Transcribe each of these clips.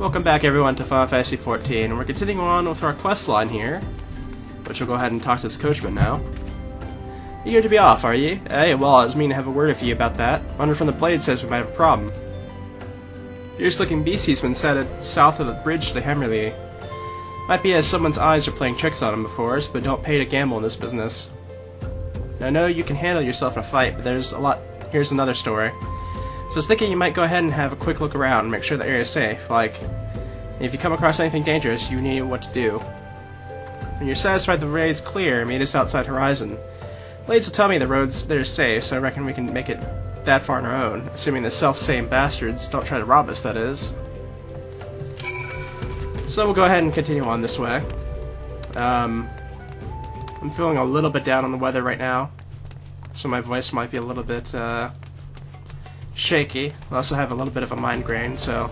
Welcome back everyone to Final Fantasy XIV, and we're continuing on with our quest line here, which we'll go ahead and talk to this coachman now. Eager to be off, are ye? Well, I was meaning to have a word with ye about that. Runner from the Blade says we might have a problem. Fierce-looking beastie's been sighted south of the bridge to Hammerley. Might be as someone's eyes are playing tricks on him, of course, but don't pay to gamble in this business. Now, I know you can handle yourself in a fight, but there's a lot... Here's another story. So I was thinking you might go ahead and have a quick look around and make sure the area is safe. Like, if you come across anything dangerous, you need what to do. When you're satisfied the way is clear, meet us outside Horizon. Blades will tell me the road's there safe, so I reckon we can make it that far on our own, assuming the self-same bastards don't try to rob us, that is. So we'll go ahead and continue on this way. I'm feeling a little bit down on the weather right now, so my voice might be a little bit, shaky. I also have a little bit of a migraine, so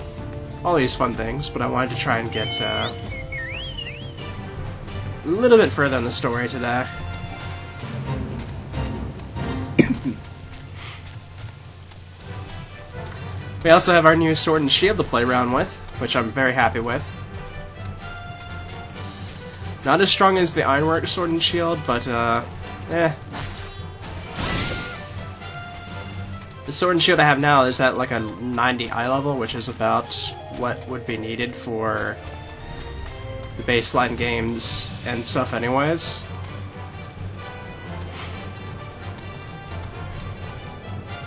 all these fun things, but I wanted to try and get a little bit further in the story today. We also have our new Sword and Shield to play around with, which I'm very happy with. Not as strong as the Ironwork Sword and Shield, but The Sword and Shield I have now is at like a 90 eye level, which is about what would be needed for the baseline games and stuff anyways.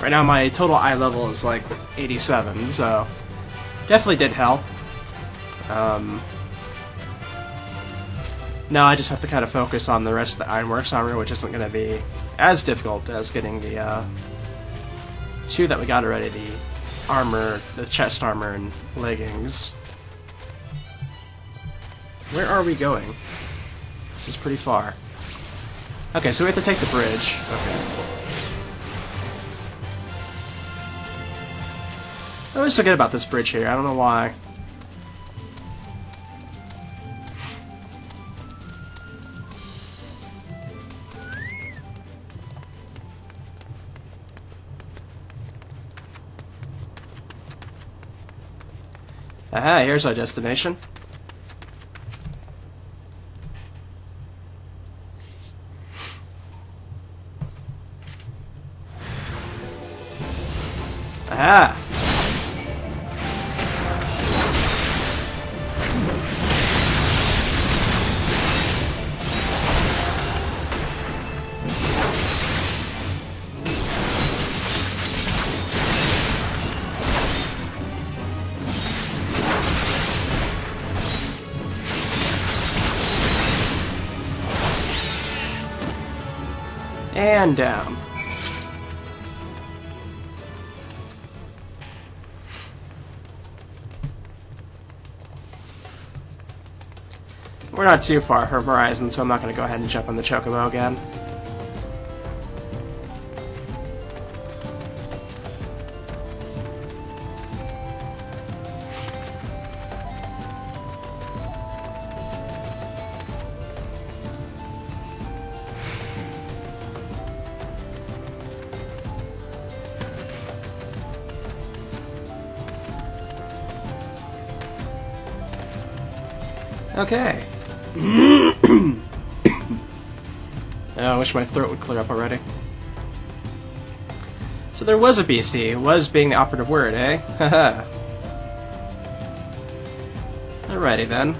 Right now my total eye level is like 87, so definitely did help. Now I just have to kind of focus on the rest of the Ironworks armor, which isn't going to be as difficult as getting the two that we got already, the armor, the chest armor, and leggings. Where are we going? This is pretty far. Okay, so we have to take the bridge. Okay. I always forget about this bridge here, I don't know why. Aha, here's our destination. Aha! And down. We're not too far from Horizon, so I'm not going to go ahead and jump on the Chocobo again. Okay. I wish my throat would clear up already. So there was a beastie. Was being the operative word, eh? Haha. Alrighty then.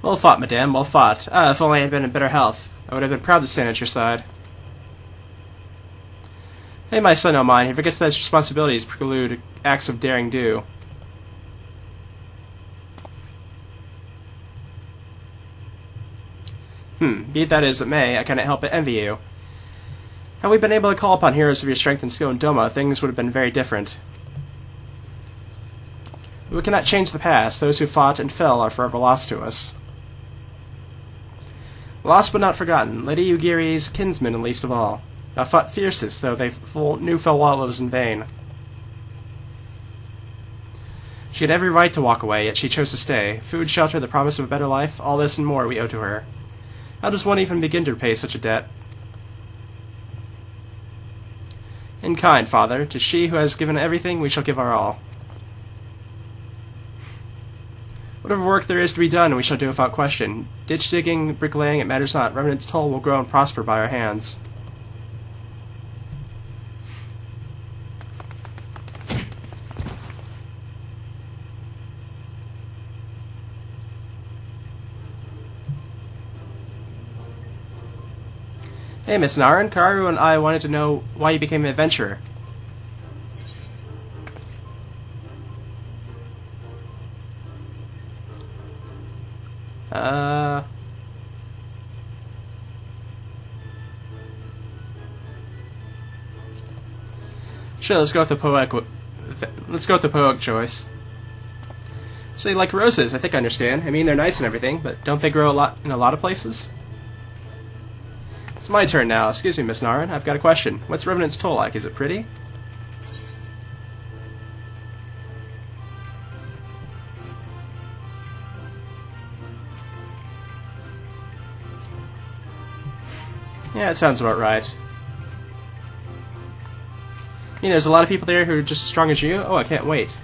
Well fought, madame, well fought. If only I had been in better health. I would have been proud to stand at your side. Hey, my son, oh mine, he forgets that his responsibilities preclude acts of daring do. Be that as it may, I cannot help but envy you. Had we been able to call upon heroes of your strength and skill in Doma, things would have been very different. We cannot change the past. Those who fought and fell are forever lost to us. Lost but not forgotten, Lady Ugiri's kinsmen least of all. Thou fought fiercest, though they knew fell was in vain. She had every right to walk away, yet she chose to stay. Food, shelter, the promise of a better life, all this and more we owe to her. How does one even begin to repay such a debt? In kind, Father, to she who has given everything, we shall give our all. Whatever work there is to be done, we shall do without question. Ditch digging, bricklaying, it matters not. Revenant's toll will grow and prosper by our hands. Hey, Miss Naren, Karu and I wanted to know why you became an adventurer. Sure, let's go with the poetic. Let's go with the poetic choice. So you like roses? I think I understand. I mean, they're nice and everything, but don't they grow in a lot of places? It's my turn now. Excuse me, Miss Naren. I've got a question. What's Revenant's toll like? Is it pretty? Yeah, it sounds about right. You know, there's a lot of people there who are just as strong as you. Oh, I can't wait.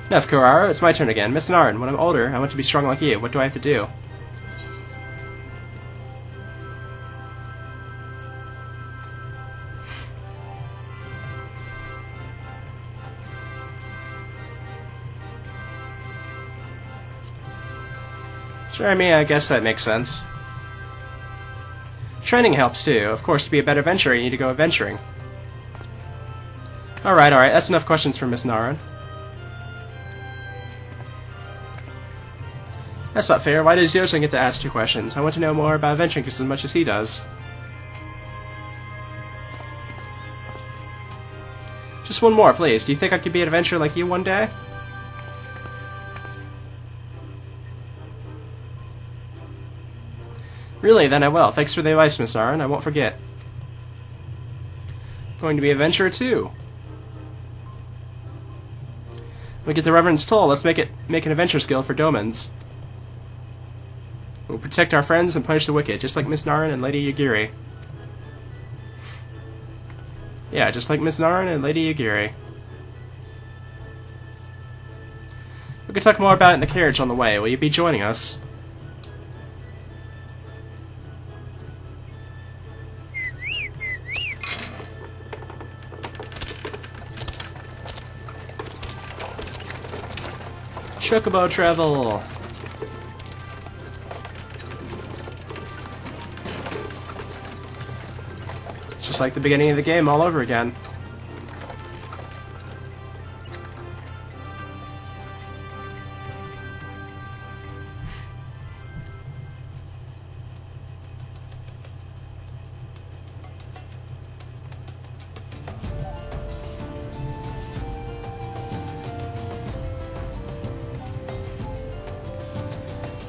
Enough, Kurara. It's my turn again. Miss Naren, when I'm older, I want to be strong like you. What do I have to do? Sure, I mean, I guess that makes sense. Training helps too. Of course, to be a better adventurer, you need to go adventuring. Alright, that's enough questions for Miss Naren. That's not fair. Why does Yosen get to ask 2 questions? I want to know more about adventuring just as much as he does. Just one more, please. Do you think I could be an adventurer like you one day? Really? Then I will. Thanks for the advice, Miss Naren. I won't forget. Going to be an adventurer too. We get the Reverend's toll. Let's make an adventure skill for Domans. We'll protect our friends and punish the wicked, just like Miss Naren and Lady Yagiri. Yeah, just like Miss Naren and Lady Yagiri. We can talk more about it in the carriage on the way. Will you be joining us? Chocobo travel! Just like the beginning of the game all over again.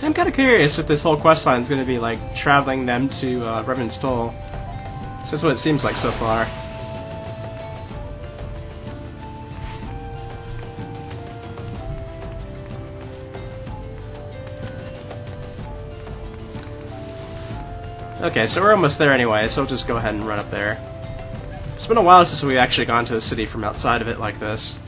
I'm kind of curious if this whole questline is going to be like traveling them to Revenant's Toll. So that's what it seems like so far. Okay, so we're almost there anyway, so we'll just go ahead and run up there. It's been a while since we've actually gone to the city from outside of it like this.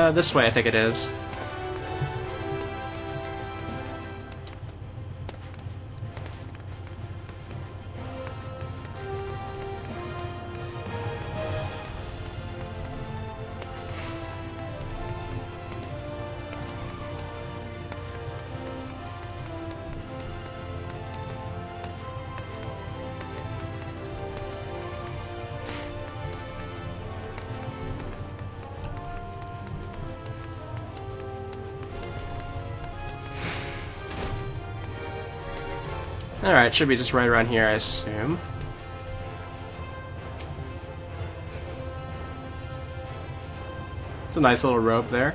This way I think it is. Alright, should be just right around here, I assume. It's a nice little rope there.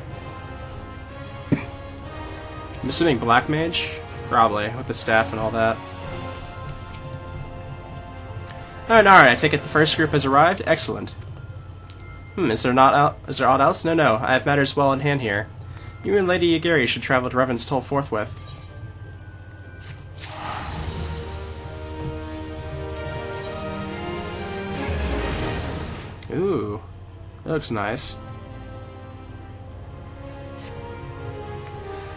I'm assuming Black Mage? Probably, with the staff and all that. Alright, I take it the first group has arrived? Excellent. Is there aught else? No, I have matters well in hand here. You and Lady Yagiri should travel to Revan's Toll forthwith. Ooh, that looks nice.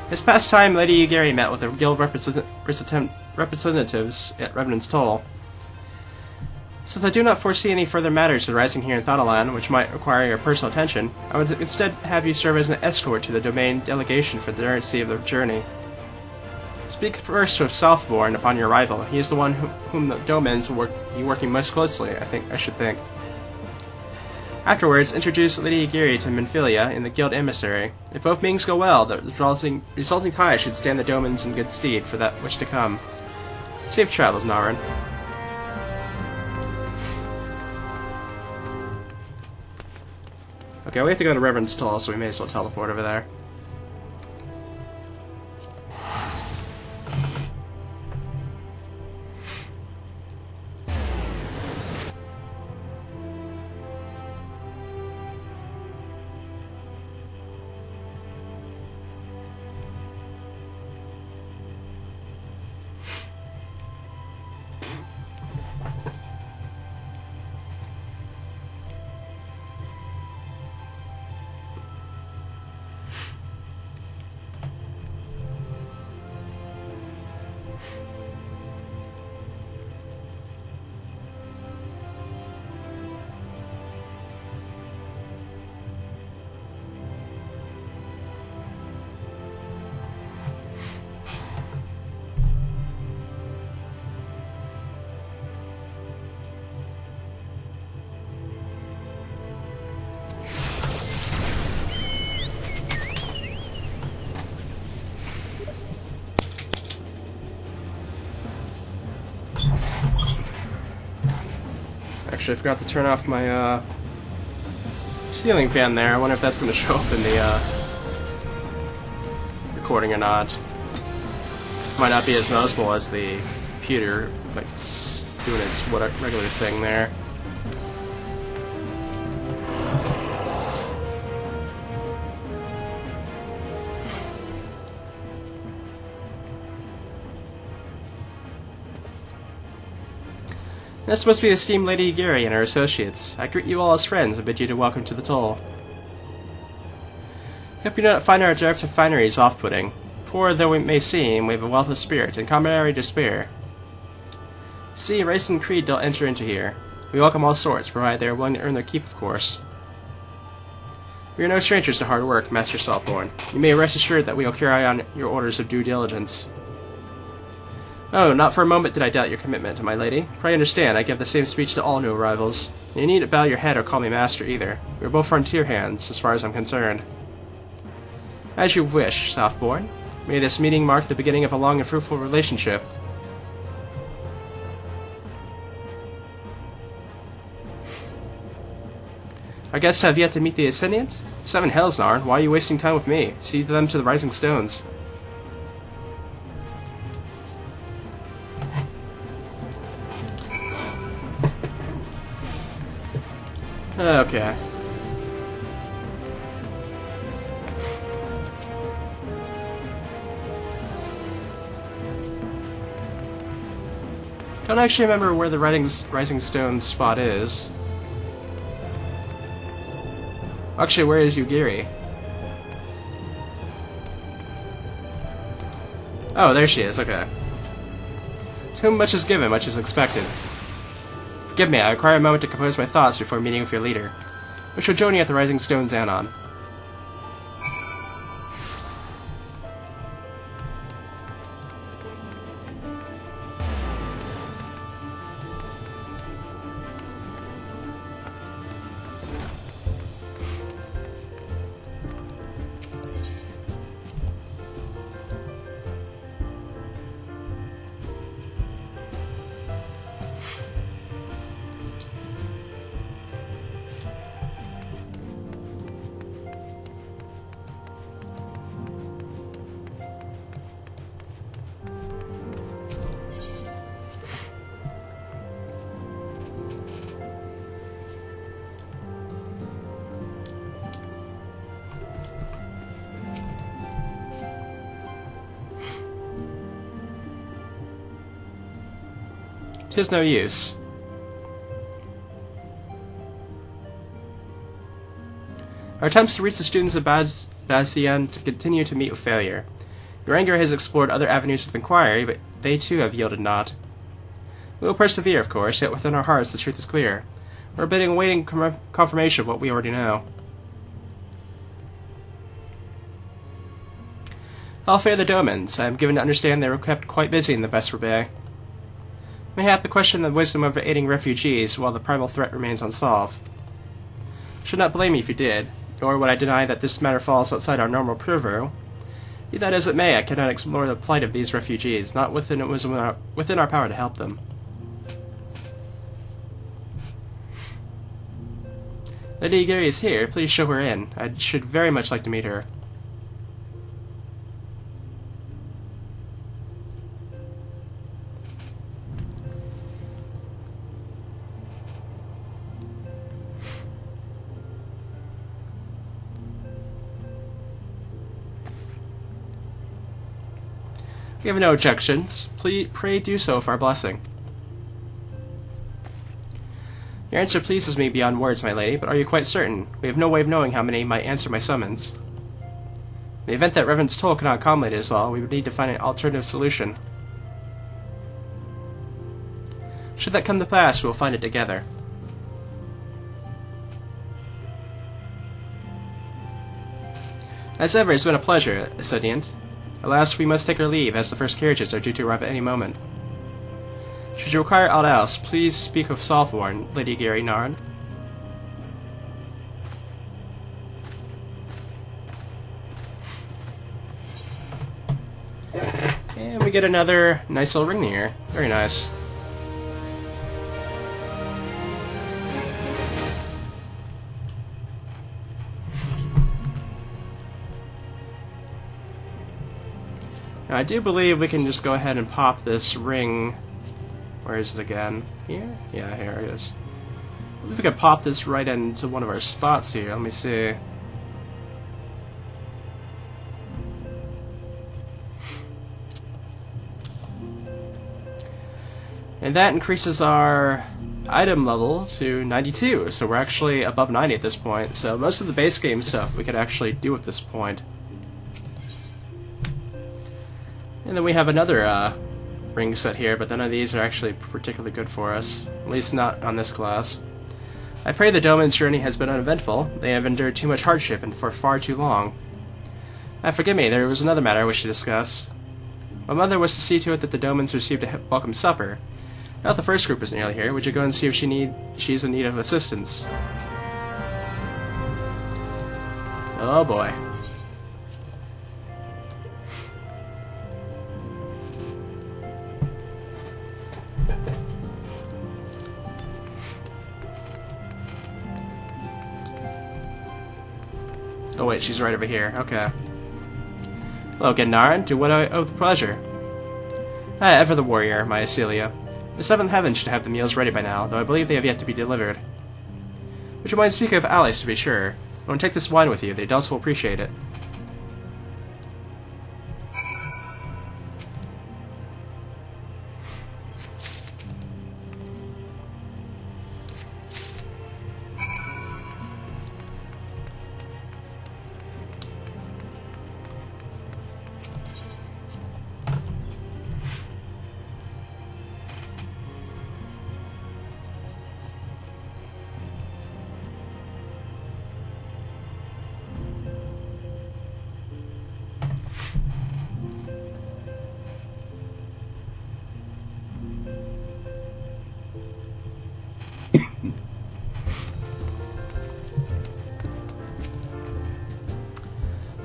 This past time, Lady Yagiri met with the guild representatives at Revenant's Toll. Since I do not foresee any further matters arising here in Thanalan which might require your personal attention, I would instead have you serve as an escort to the domain delegation for the urgency of the journey. Speak first with Southborn upon your arrival. He is the one whom the domains will be working most closely, I should think. Afterwards, introduce Lady Yagiri to Minfilia in the guild emissary. If both meetings go well, the resulting tie should stand the domains in good stead for that which to come. Safe travels, Naran. Okay, we have to go to Reverend's Toll, so we may as well teleport over there. Actually, I forgot to turn off my ceiling fan there. I wonder if that's going to show up in the recording or not. Might not be as noticeable as the computer, like it's doing its regular thing there. This must be the esteemed Lady Yagiri and her associates. I greet you all as friends and bid you to welcome to the Toll. Hope you do not find our drive to fineries off-putting. Poor though we may seem, we have a wealth of spirit and camaraderie to spare. See, race and creed don't enter into here. We welcome all sorts, provided they are willing to earn their keep, of course. We are no strangers to hard work, Master Saltborn. You may rest assured that we will carry on your orders of due diligence. Oh, not for a moment did I doubt your commitment, my lady. Pray understand, I give the same speech to all new arrivals. You needn't bow your head or call me master either. We are both frontier hands, as far as I'm concerned. As you wish, Southborn. May this meeting mark the beginning of a long and fruitful relationship. Our guests have yet to meet the Ascendant? 7 hells, Narn. Why are you wasting time with me? See them to the Rising Stones. Okay. Don't actually remember where the Rising Stone spot is. Actually, where is Yagiri? Oh, there she is, okay. To whom much is given, much is expected. Forgive me, I require a moment to compose my thoughts before meeting with your leader. We shall join you at the Rising Stone Xanon. 'Tis no use. Our attempts to reach the students of Bazian to continue to meet with failure. Your anger has explored other avenues of inquiry, but they too have yielded naught. We will persevere, of course, yet within our hearts the truth is clear. We're awaiting confirmation of what we already know. How fare the Domans? I am given to understand they were kept quite busy in the Vesper Bay. Mayhap the question of the wisdom of aiding refugees while the primal threat remains unsolved. Should not blame me if you did, nor would I deny that this matter falls outside our normal purview. Be that as it may, I cannot explore the plight of these refugees, not within it was within our power to help them. Lady Gary is here. Please show her in. I should very much like to meet her. We have no objections. Pray do so for our blessing. Your answer pleases me beyond words, my lady, but are you quite certain? We have no way of knowing how many might answer my summons. In the event that Reverend's toll cannot accommodate us all, we would need to find an alternative solution. Should that come to pass, we will find it together. As ever, it's been a pleasure, Ascendant. Alas, we must take our leave, as the first carriages are due to arrive at any moment. Should you require aught else, please speak of Salthorn, Lady Gary Narn. And we get another nice little ring here. Very nice. Now, I do believe we can just go ahead and pop this ring. Where is it again? Here? Yeah, here it is. I believe we can pop this right into one of our spots here. Let me see. And that increases our item level to 92, so we're actually above 90 at this point. So most of the base game stuff we could actually do at this point. And then we have another ring set here, but none of these are actually particularly good for us. At least not on this class. I pray the Doman's journey has been uneventful. They have endured too much hardship and for far too long. Forgive me, there was another matter I wish to discuss. My mother was to see to it that the Domans received a welcome supper. Now that the first group is nearly here, would you go and see if she's in need of assistance? Oh boy. Oh wait, she's right over here. Okay. Hello, Gennarin. To what I owe the pleasure? Ever the warrior, my Acelia. The seventh heaven should have the meals ready by now, though I believe they have yet to be delivered. Would you mind speaking of allies, to be sure? I want to take this wine with you. The adults will appreciate it.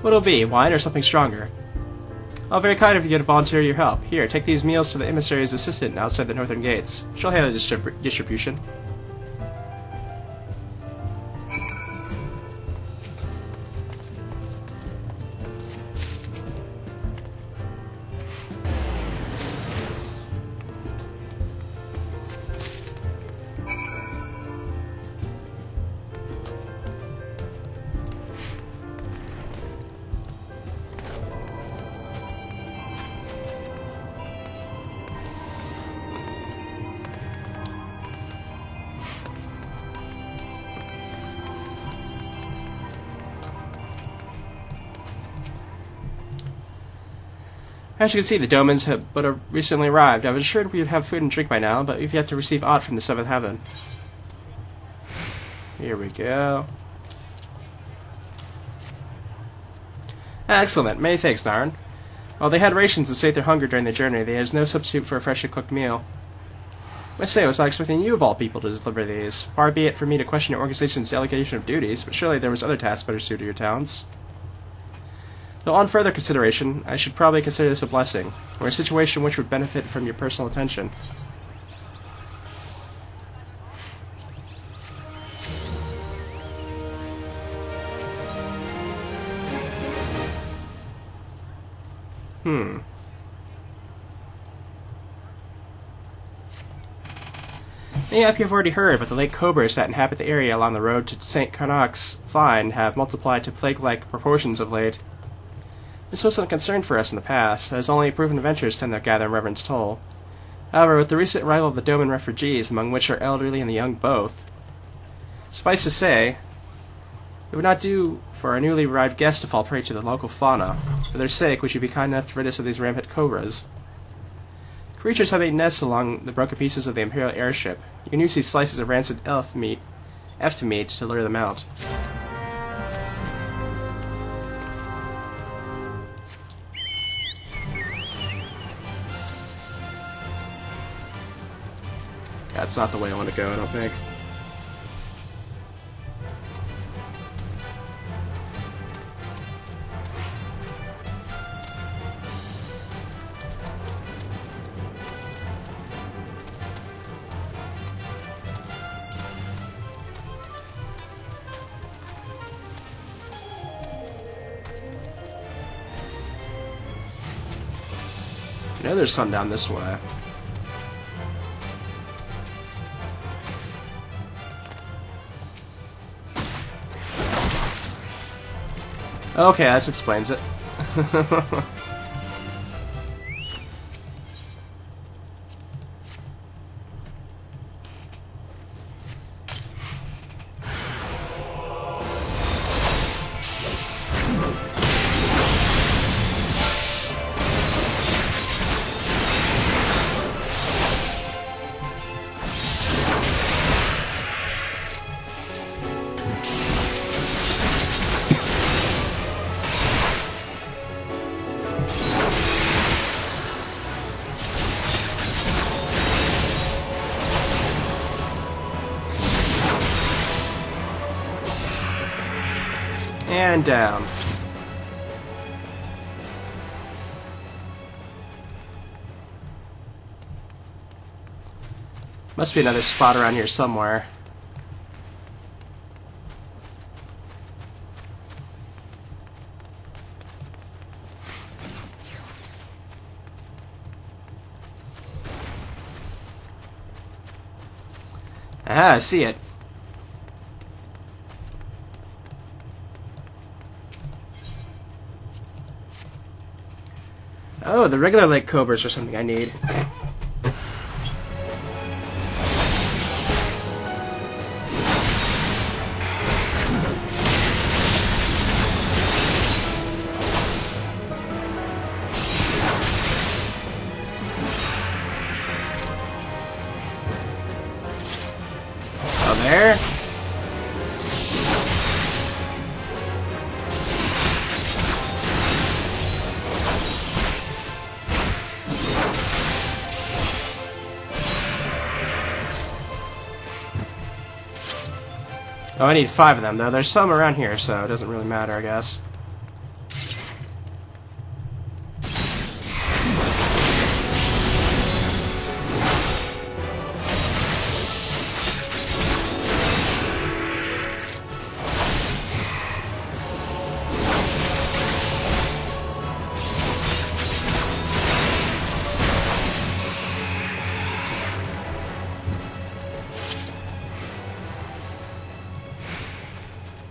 What'll it be, wine or something stronger? Oh, very kind of you to volunteer your help. Here, take these meals to the emissary's assistant outside the northern gates. She'll handle the distribution. As you can see, the Domans have but recently arrived. I was assured we would have food and drink by now, but we've yet to receive aught from the seventh heaven. Here we go. Excellent. Many thanks, Narn. While they had rations to sate their hunger during the journey, there is no substitute for a freshly cooked meal. I must say, I was not expecting you of all people to deliver these. Far be it for me to question your organization's delegation of duties, but surely there was other tasks better suited to your talents. Though on further consideration, I should probably consider this a blessing, or a situation which would benefit from your personal attention. Maybe you've already heard, but the lake cobras that inhabit the area along the road to St. Carnoc's Find have multiplied to plague-like proportions of late. This wasn't a concern for us in the past, as only proven adventurers tend to gather in reverence toll. However, with the recent arrival of the Doman refugees, among which are elderly and the young both, suffice to say, it would not do for our newly arrived guests to fall prey to the local fauna. For their sake, would you be kind enough to rid us of these rampant cobras? Creatures have made nests along the broken pieces of the Imperial airship. You can use these slices of rancid elf meat to lure them out. That's not the way I want to go, I don't think. I know there's some down this way. Okay, that explains it. And down. Must be another spot around here somewhere. Ah, I see it. Oh, the regular lake cobras are something I need. Oh, there. Oh, I need 5 of them, though. There's some around here, so it doesn't really matter, I guess.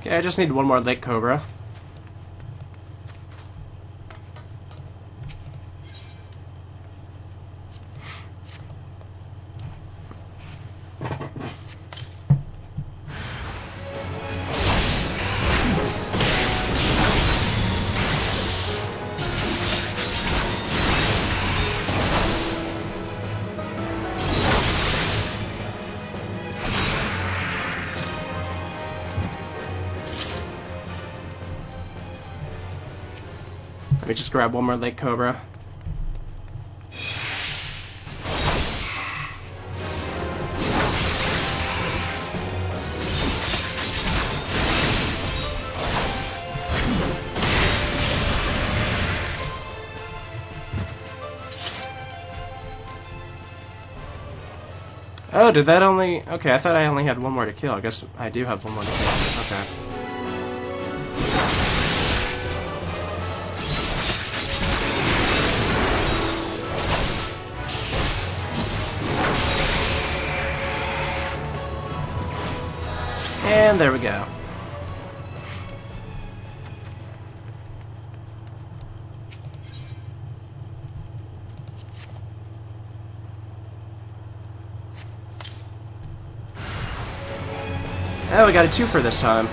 Okay, I just need one more lake cobra. me just grab one more lake cobra. Oh, did that only... Okay, I thought I only had one more to kill. I guess I do have one more to kill. Okay. And there we go. Oh, we got a twofer this time.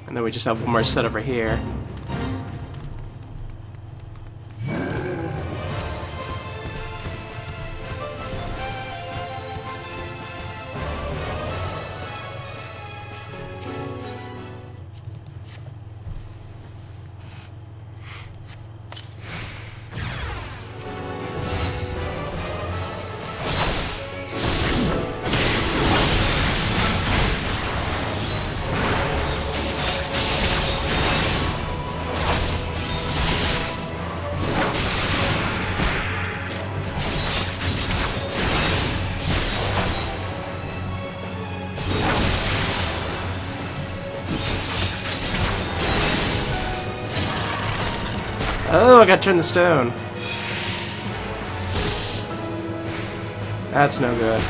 And then we just have one more set over here. Oh, I got to turn the stone. That's no good.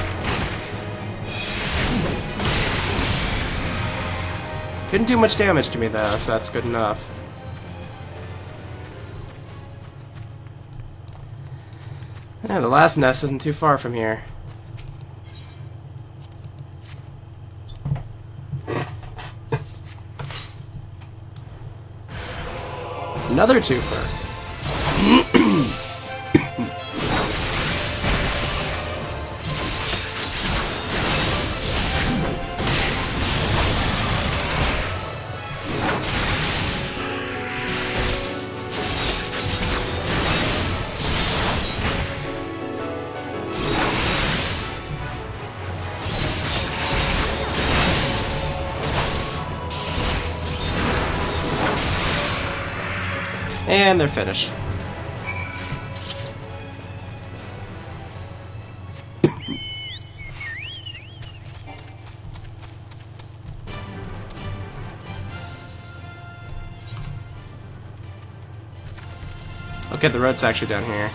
Couldn't do much damage to me though, so that's good enough. Yeah, the last nest isn't too far from here. Another twofer. And they're finished. Okay, the road's actually down here.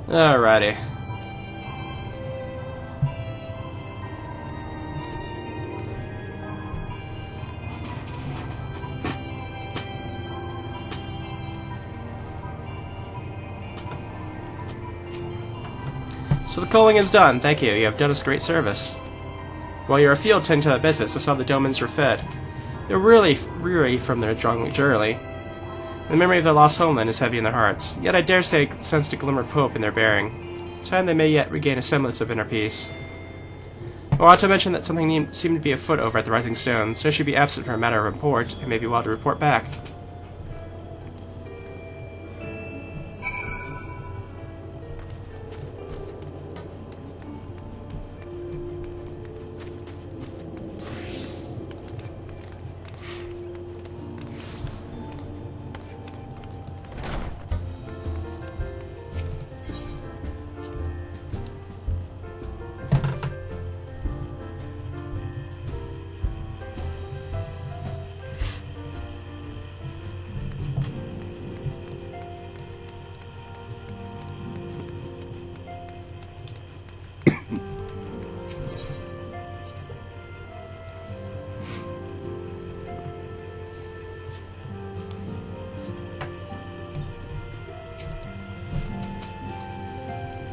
Alrighty. So the coaling is done. Thank you. You have done us great service. While you're afield tending to that business, I saw the Domans were fed. They're really weary from their long journey. The memory of their lost homeland is heavy in their hearts, yet I dare say I sensed a glimmer of hope in their bearing. In time they may yet regain a semblance of inner peace. I want to mention that something seemed to be afoot over at the Rising Stone, so I should be absent for a matter of import, and may be well to report back.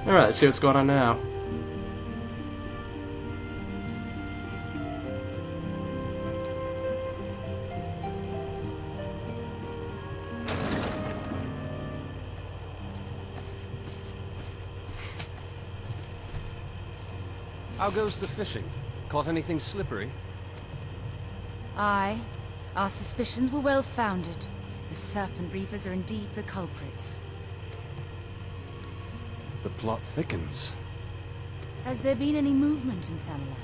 Alright, let's see what's going on now. How goes the fishing? Caught anything slippery? Aye. Our suspicions were well founded. The Serpent Reavers are indeed the culprits. The plot thickens. Has there been any movement in Thanalan?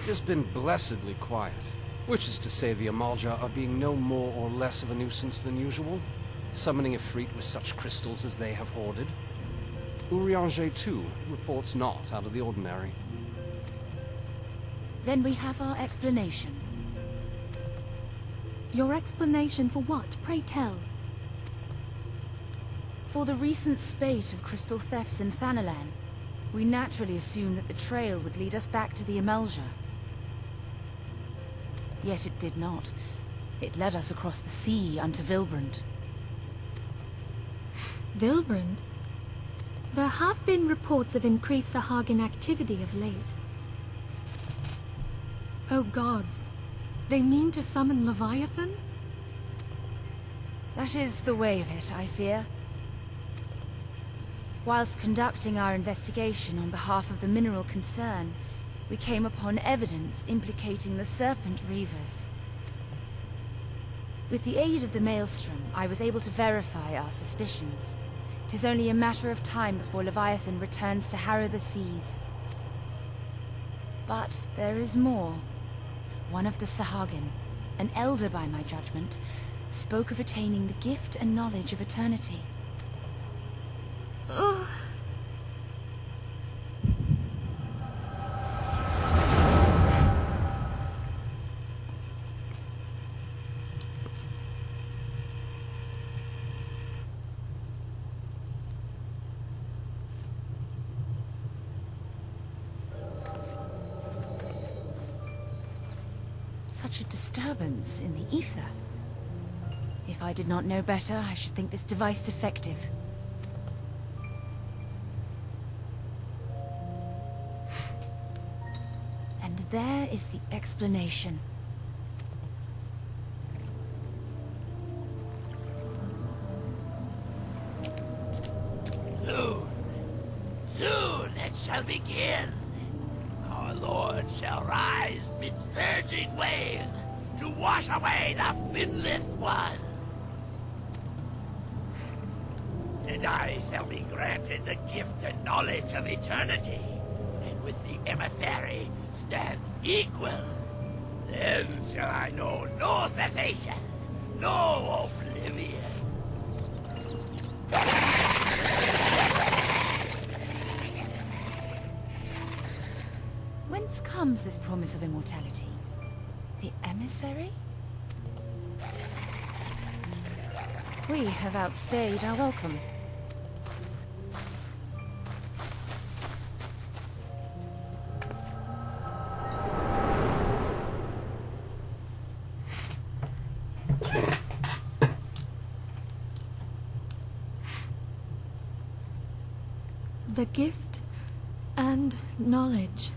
It's been blessedly quiet. Which is to say the Amalja are being no more or less of a nuisance than usual, summoning Ifrit with such crystals as they have hoarded. Urianger, too, reports not out of the ordinary. Then we have our explanation. Your explanation for what, pray tell? For the recent spate of crystal thefts in Thanalan, we naturally assumed that the trail would lead us back to the Amalja. Yet it did not. It led us across the sea unto Vilbrand. Vilbrand? There have been reports of increased Sahagin activity of late. Oh gods, they mean to summon Leviathan? That is the way of it, I fear. Whilst conducting our investigation on behalf of the mineral concern, we came upon evidence implicating the Serpent Reavers. With the aid of the Maelstrom, I was able to verify our suspicions. 'Tis only a matter of time before Leviathan returns to harrow the seas. But there is more. One of the Sahagin, an elder by my judgment, spoke of attaining the gift and knowledge of eternity. Ugh. Such a disturbance in the ether. If I did not know better, I should think this device defective. And there is the explanation. Soon it shall begin. Our Lord shall rise mid surging waves to wash away the finless one. And I shall be granted the gift and knowledge of eternity, and with the emissary stand equal. Then shall I know no cessation, no oblivion. Whence comes this promise of immortality? The emissary? We have outstayed our welcome. The gift and knowledge.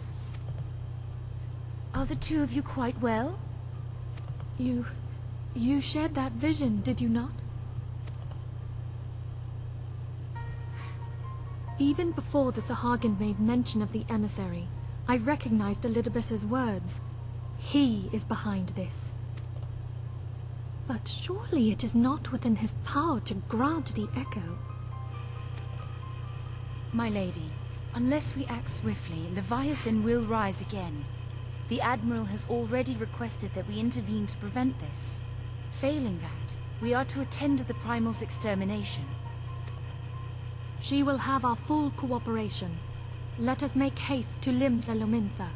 Are the two of you quite well? You shared that vision, did you not? Even before the Sahagin made mention of the emissary, I recognized Elidibus's words. He is behind this. But surely it is not within his power to grant the echo. My lady, unless we act swiftly, Leviathan will rise again. The Admiral has already requested that we intervene to prevent this. Failing that, we are to attend to the Primal's extermination. She will have our full cooperation. Let us make haste to Limsa Lominsa.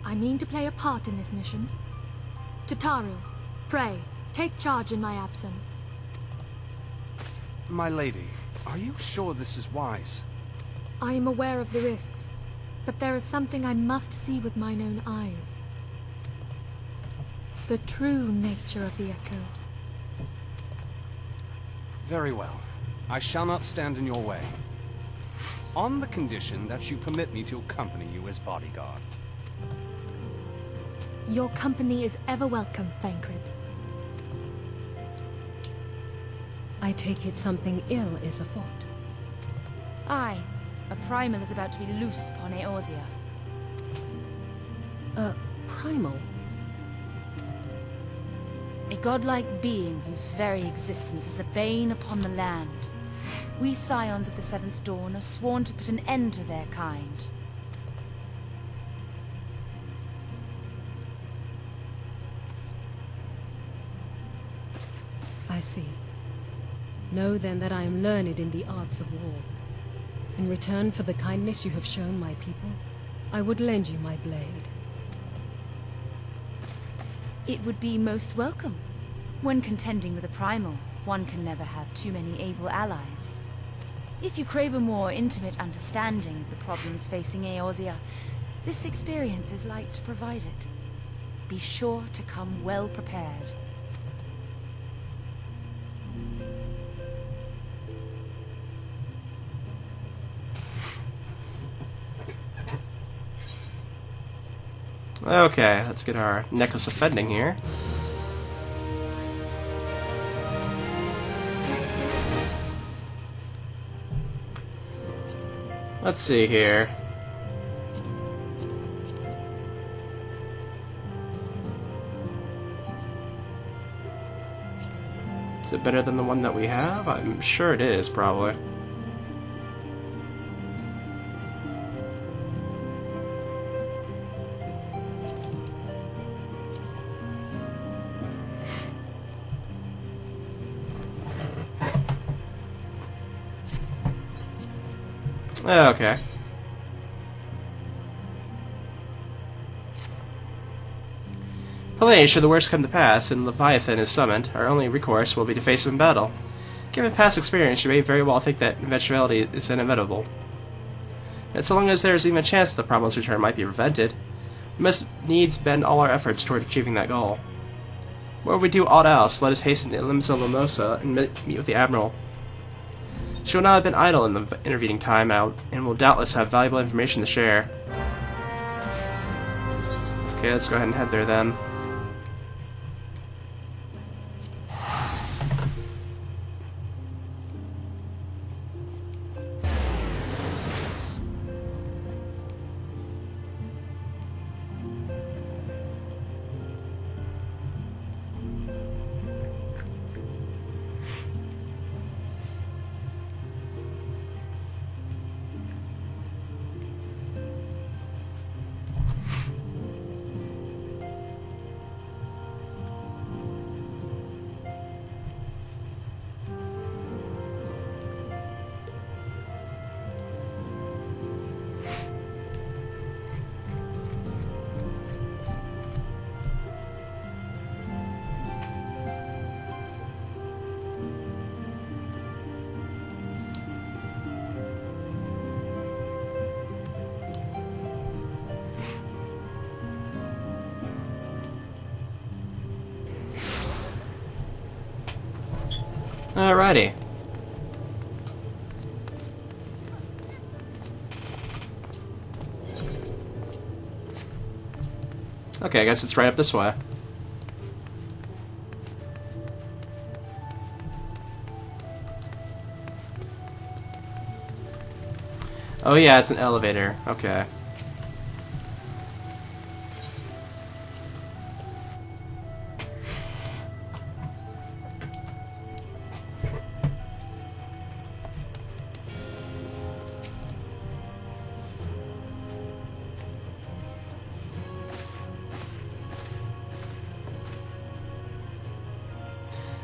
I mean to play a part in this mission. Tataru, pray, take charge in my absence. My lady, are you sure this is wise? I am aware of the risks, but there is something I must see with mine own eyes. The true nature of the echo. Very well. I shall not stand in your way. On the condition that you permit me to accompany you as bodyguard. Your company is ever welcome, Thancred. I take it something ill is afoot. Aye. A primal is about to be loosed upon Eorzea. A primal? A godlike being whose very existence is a bane upon the land. We scions of the Seventh Dawn are sworn to put an end to their kind. I see. Know then that I am learned in the arts of war. In return for the kindness you have shown my people, I would lend you my blade. It would be most welcome. When contending with a primal, one can never have too many able allies. If you crave a more intimate understanding of the problems facing Eorzea, this experience is like to provide it. Be sure to come well prepared. Okay, let's get our necklace of fending here. Let's see here. Is it better than the one that we have? I'm sure it is, probably. Okay. Plainly, should the worst come to pass and Leviathan is summoned, our only recourse will be to face him in battle. Given past experience, you may very well think that eventuality is inevitable. And so long as there is even a chance that the primal's return might be prevented, we must needs bend all our efforts toward achieving that goal. Before we do aught else, let us hasten to Limsa Limosa and meet with the Admiral. She will not have been idle in the intervening time out, and will doubtless have valuable information to share. Okay, let's go ahead and head there then. Alrighty. Okay, I guess it's right up this way. Oh yeah, it's an elevator. Okay.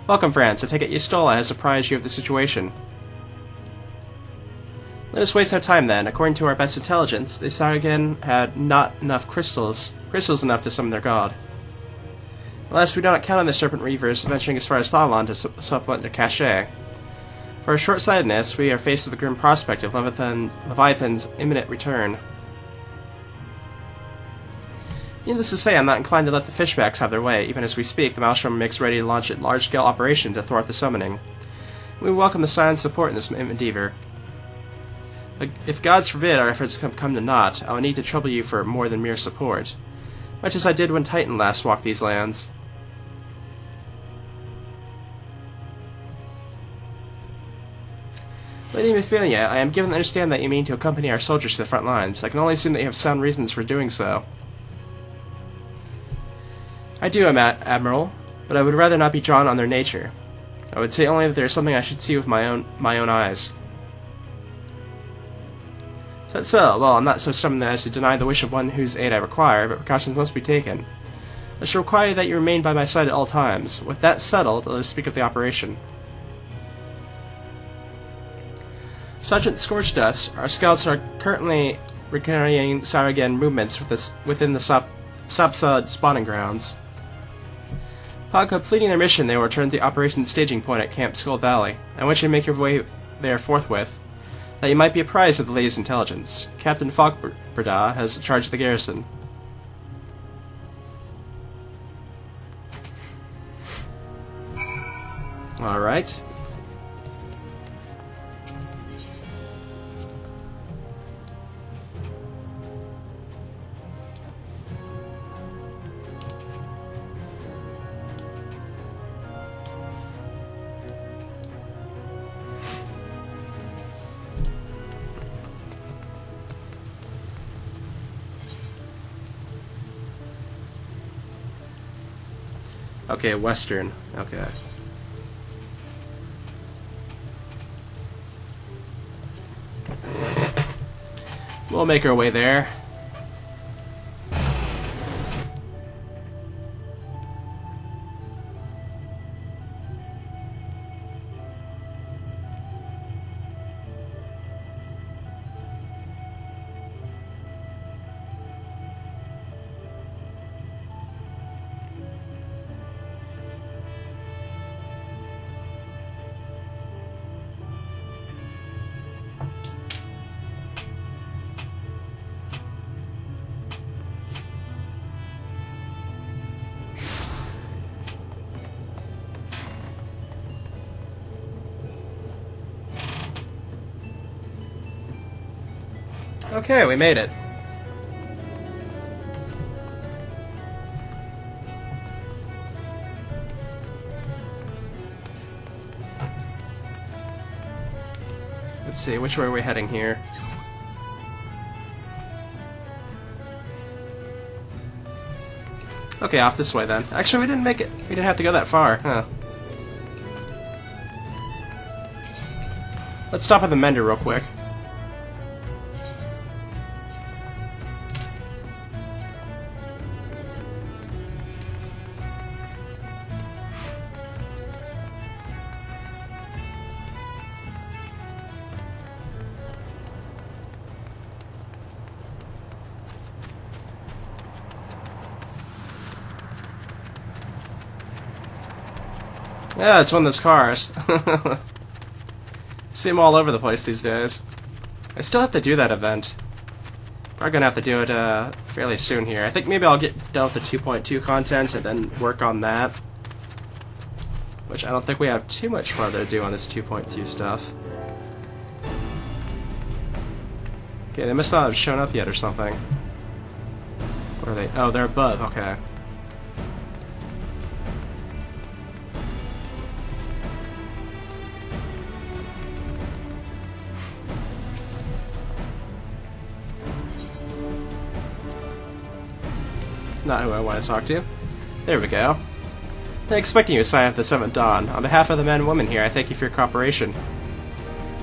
Welcome, friends. I take it Y'shtola has apprised you of the situation. Let us waste no time then. According to our best intelligence, the Syaoranvee had not enough crystals enough to summon their god. Alas, we do not count on the Serpent Reavers venturing as far as Thalan to supplement their cachet. For our short-sightedness, we are faced with the grim prospect of Leviathan's imminent return. Needless to say, I'm not inclined to let the fishbacks have their way. Even as we speak, the Maelstrom makes ready to launch a large-scale operation to thwart the summoning. We welcome the silent support in this endeavor. If gods forbid our efforts come to naught, I will need to trouble you for more than mere support, much as I did when Titan last walked these lands. Lady Mephilia, I am given to understand that you mean to accompany our soldiers to the front lines. I can only assume that you have sound reasons for doing so. I do, Admiral, but I would rather not be drawn on their nature. I would say only that there is something I should see with my own eyes. Is that so? Well, I'm not so stubborn as to deny the wish of one whose aid I require, but precautions must be taken. I shall require that you remain by my side at all times. With that settled, let us speak of the operation. Sergeant Scorchdust, our scouts are currently reconnoitering Saragan movements within the Sapsa spawning grounds. Upon completing their mission, they will return to the operations staging point at Camp Skull Valley. I want you to make your way there forthwith, that you might be apprised of the latest intelligence. Captain Falkbrada has charge of the garrison. Alright. Okay, Western. Okay. We'll make our way there. Okay, we made it. Let's see, which way are we heading here? Okay, off this way then. Actually, we didn't make it. We didn't have to go that far, huh? Let's stop at the Mender real quick. Yeah, it's one of those cars. See them all over the place these days. I still have to do that event. We're gonna have to do it fairly soon here. I think maybe I'll get done with the 2.2 content and then work on that. Which I don't think we have too much further to do on this 2.2 stuff. Okay, they must not have shown up yet or something. Where are they? Oh, they're above, okay. Not who I want to talk to. There we go. I'm expecting you to sign up the 7th Dawn. On behalf of the men and women here, I thank you for your cooperation.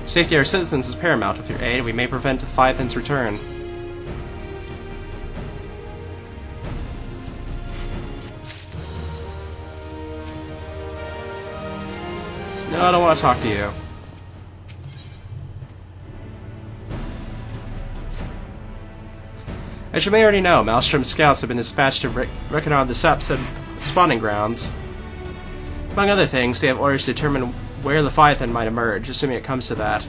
Safety of our citizens is paramount. With your aid, we may prevent the Leviathan's return. No, I don't want to talk to you. As you may already know, Maelstrom's scouts have been dispatched to reconnoiter the Sapsa spawning grounds. Among other things, they have orders to determine where the Leviathan might emerge, assuming it comes to that.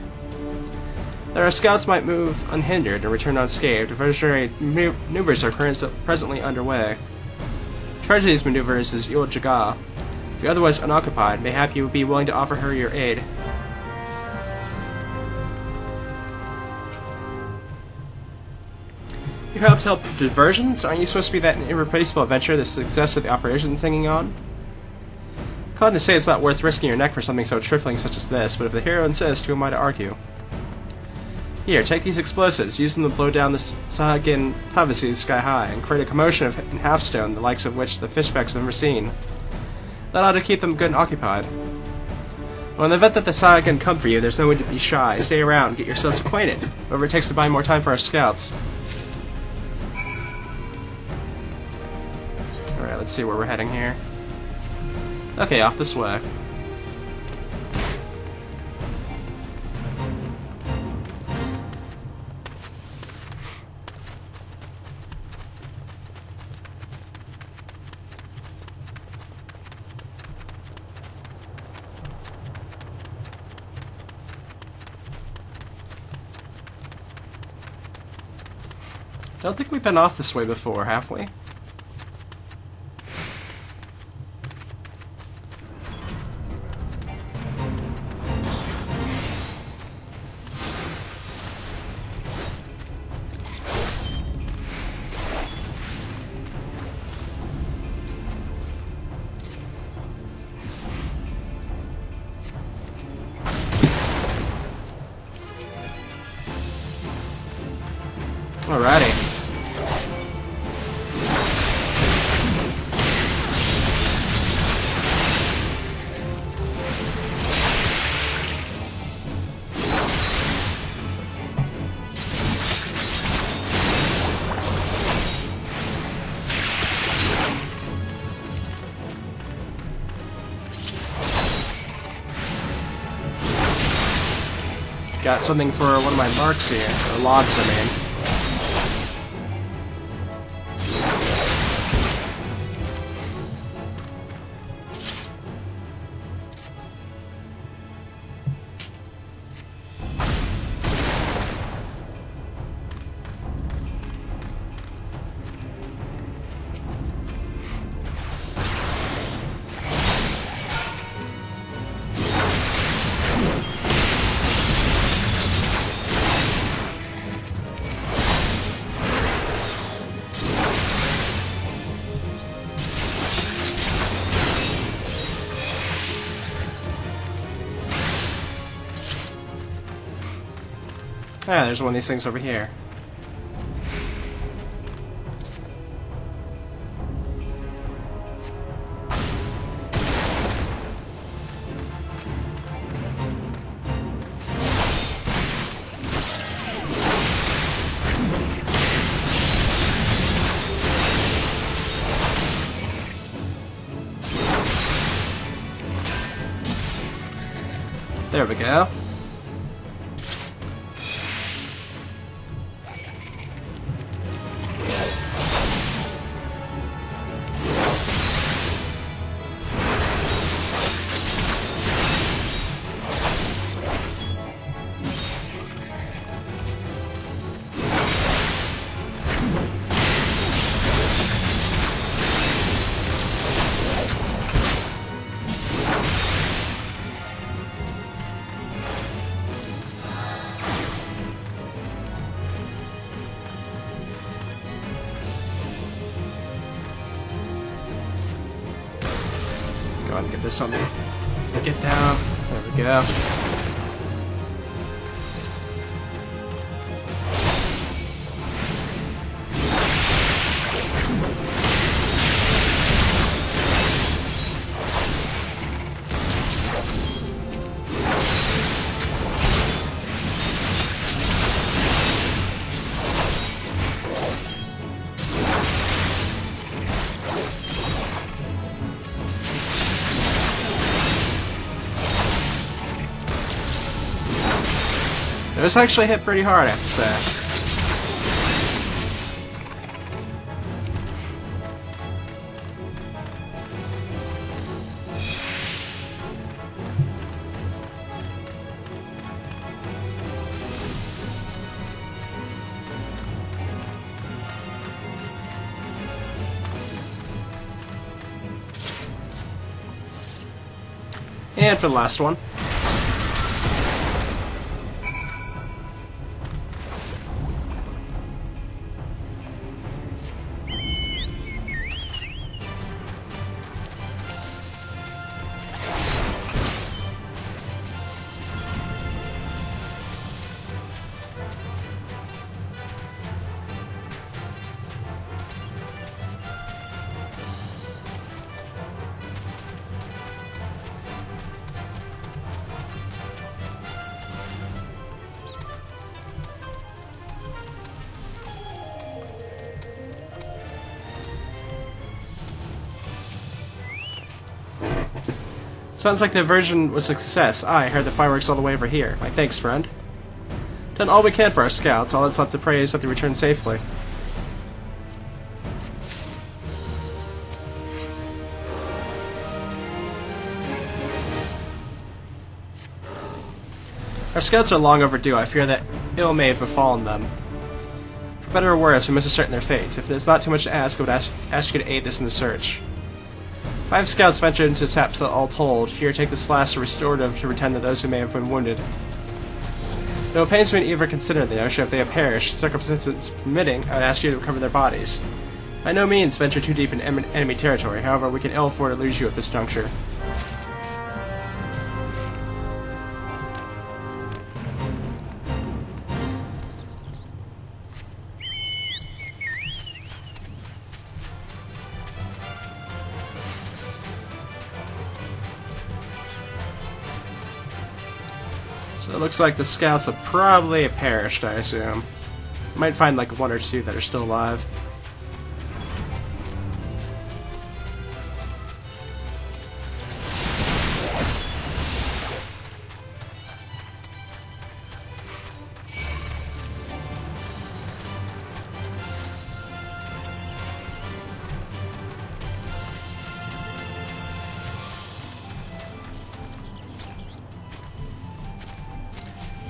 That our scouts might move unhindered and return unscathed, diversionary maneuvers are presently underway. In charge of these maneuvers is Yul Jaga. If you're otherwise unoccupied, mayhap you would be willing to offer her your aid. You're helped to help diversions? Aren't you supposed to be that irreplaceable adventurer the success of the operation's hanging on? Inclined to say it's not worth risking your neck for something so trifling such as this, but if the hero insists, who am I to argue? Here, take these explosives. Use them to blow down the Sahagin Pavases sky high and create a commotion in half-stone, the likes of which the fishbecks have never seen. That ought to keep them good and occupied. Well, in the event that the Sahagin come for you, there's no need to be shy. Stay around, get yourselves acquainted. Whatever it takes to buy more time for our scouts. Alright, let's see where we're heading here. Okay, off this way. Don't think we've been off this way before, have we? Alrighty. Got something for one of my marks here, or logs, I mean. Ah, there's one of these things over here. There we go. Go ahead and get this on me. Get down. There we go. This actually hit pretty hard, I have to say. And for the last one. Sounds like the diversion was a success. I heard the fireworks all the way over here. My thanks, friend. Done all we can for our scouts. All that's left to pray is that they return safely. Our scouts are long overdue. I fear that ill may have befallen them. For better or worse, we must ascertain their fate. If it is not too much to ask, I would ask you to aid this in the search. 5 scouts ventured into Sapsa all told. Here, take this flask as restorative to return to those who may have been wounded. Though it pains me to even consider the notion if they have perished, circumstances permitting, I would ask you to recover their bodies. By no means venture too deep in enemy territory, however, we can ill afford to lose you at this juncture. So it looks like the scouts have probably perished, I assume. Might find like 1 or 2 that are still alive.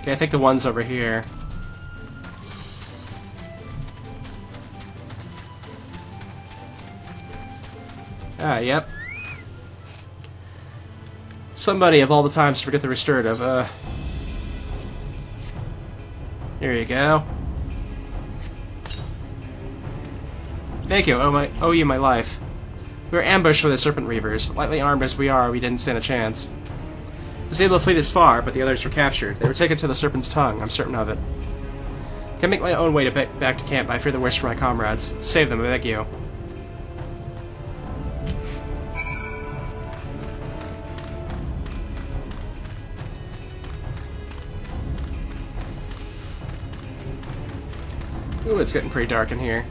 Okay, I think the one's over here. Ah, yep. Somebody of all the times to forget the restorative. Here you go. Thank you. Owe you my life. We were ambushed by the Serpent Reavers. Lightly armed as we are, we didn't stand a chance. I was able to flee this far, but the others were captured. They were taken to the Serpent's Tongue, I'm certain of it. I can make my own way to back to camp, but I fear the worst for my comrades. Save them, I beg you. Ooh, it's getting pretty dark in here.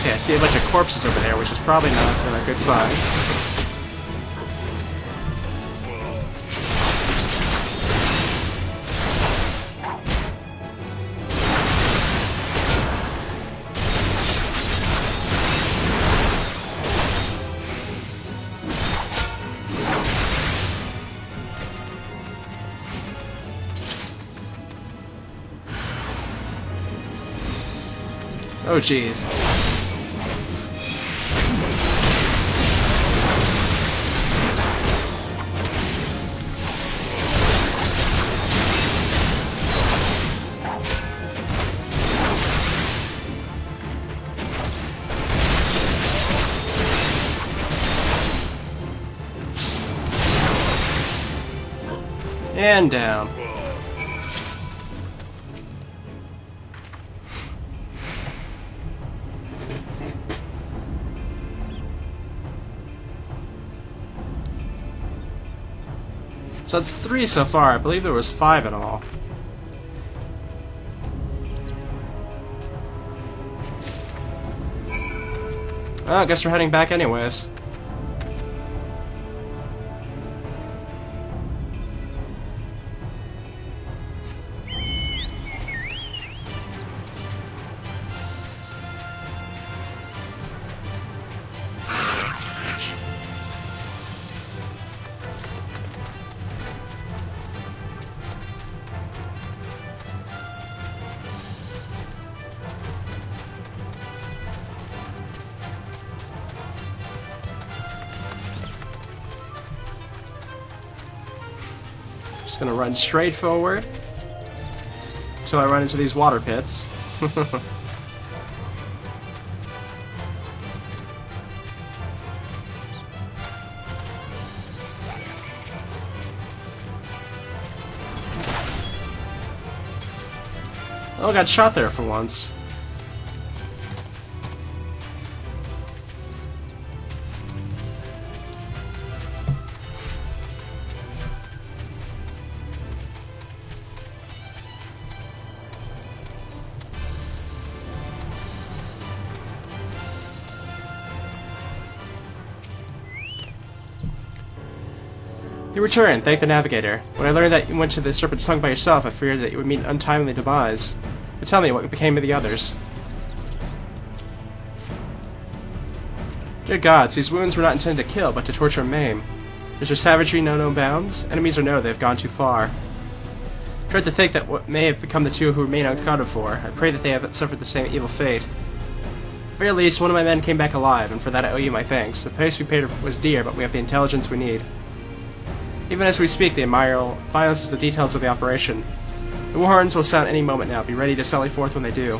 I see a bunch of corpses over there, which is probably not a good sign. Oh, jeez. And down. So that's 3 so far. I believe there was 5 in all. Well, I guess we're heading back anyways. Just gonna run straight forward until I run into these water pits. Oh, I got shot there for once. You returned, thank the Navigator. When I learned that you went to the Serpent's Tongue by yourself, I feared that you would meet an untimely demise. But tell me, what became of the others? Dear gods, these wounds were not intended to kill, but to torture and maim. Is their savagery no bounds? Enemies or no, they have gone too far. I dread to think that what may have become the two who remain unaccounted for. I pray that they have suffered the same evil fate. At the very least, one of my men came back alive, and for that I owe you my thanks. The price we paid was dear, but we have the intelligence we need. Even as we speak, the Admiral finances the details of the operation. The war horns will sound any moment now. Be ready to sally forth when they do.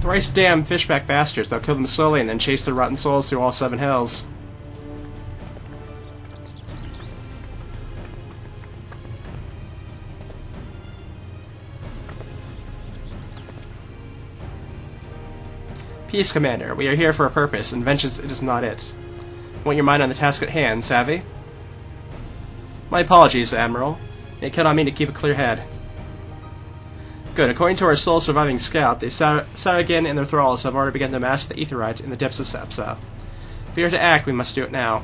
Thrice damned fishback bastards, they'll kill them slowly and then chase their rotten souls through all 7 hells. Peace, Commander. We are here for a purpose, and vengeance is not it. Want your mind on the task at hand, savvy? My apologies, Admiral. It cannot mean to keep a clear head. Good. According to our sole surviving scout, the Saragen and their thralls have already begun to mass the Aetheryte in the depths of Sapsa. If we are to act, we must do it now.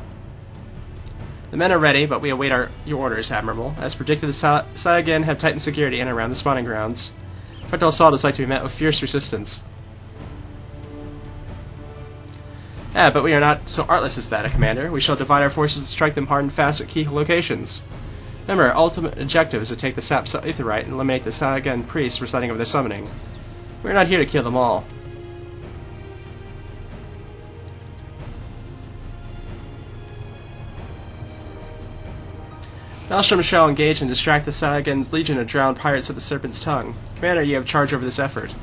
The men are ready, but we await your orders, Admiral. As predicted, the Saragen have tightened security in and around the spawning grounds. Frontal assault is like to be met with fierce resistance. But we are not so artless as that, Commander. We shall divide our forces and strike them hard and fast at key locations. Remember, our ultimate objective is to take the Sapsa Aetheryte and eliminate the Saragen priests reciting of their summoning. We are not here to kill them all. Maelstrom shall engage and distract the Saragen's legion of drowned pirates of the Serpent's Tongue. Commander, you have charge over this effort.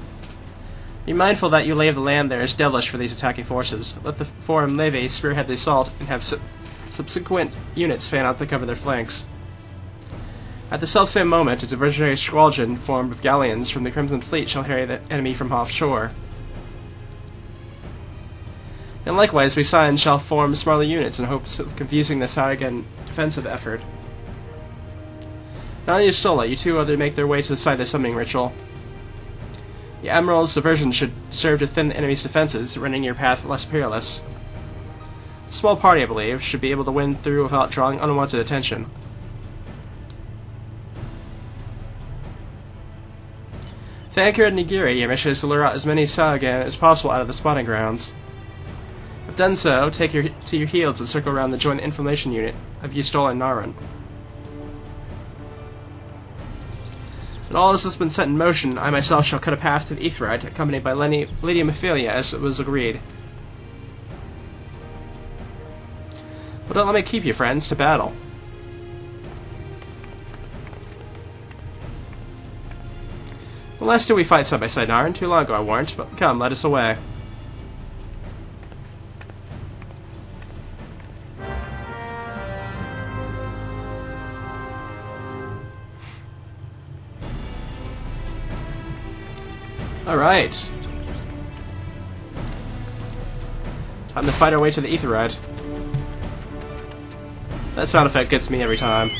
Be mindful that you lay of the land there is devilish for these attacking forces. Let the Forum Leve spearhead the assault and have subsequent units fan out to cover their flanks. At the selfsame moment, a diversionary squadron formed of galleons from the Crimson Fleet shall harry the enemy from offshore. And likewise, we shall form smaller units in hopes of confusing the Saragen defensive effort. Not only Stola, you two are to make their way to the site of the summoning ritual. The Admiral's diversion should serve to thin the enemy's defenses, rendering your path less perilous. A small party, I believe, should be able to win through without drawing unwanted attention. If anchored at Nigiri, your mission is to lure out as many Saragen as possible out of the spawning grounds. If done so, take to your heels and circle around the joint information unit of Yustola and Narun. When all this has been set in motion, I myself shall cut a path to the Aetheryte, accompanied by Lady Mephilia, as it was agreed. But don't let me keep you, friends, to battle. Well, last did we fight side by side, Narn? Too long ago, I warned, but come, let us away. Alright. Time to fight our way to the Aetheryte. That sound effect gets me every time.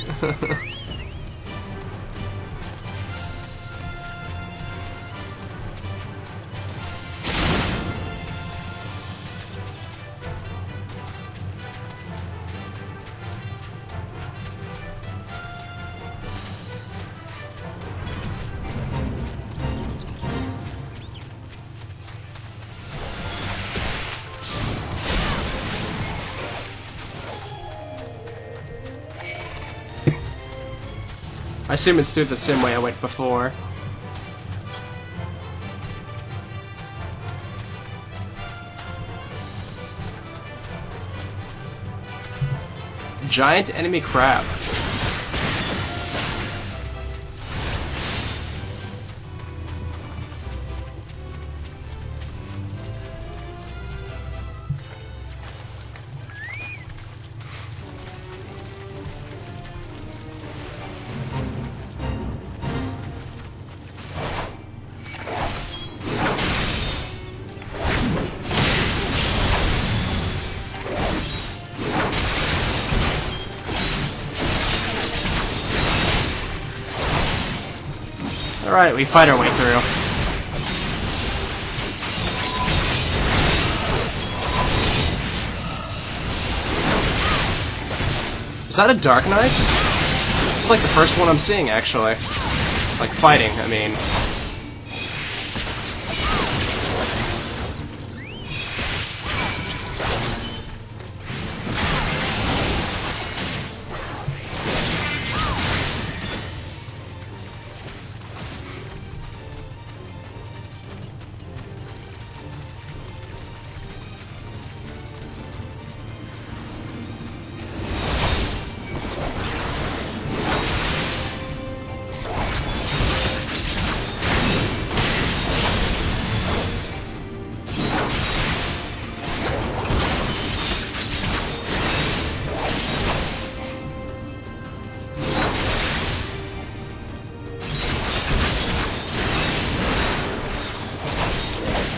I assume it's through the same way I went before. Giant enemy crab. Alright, we fight our way through. Is that a Dark Knight? It's like the first one I'm seeing, actually. Like, fighting, I mean.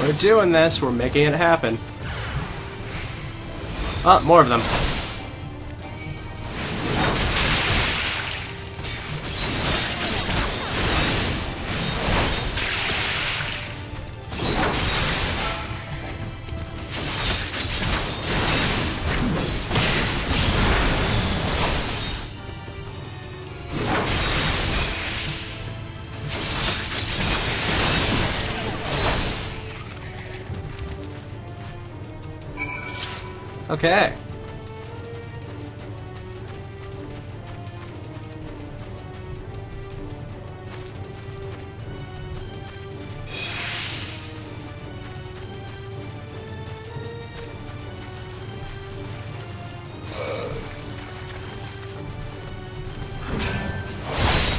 We're doing this, we're making it happen. Oh, more of them. Okay.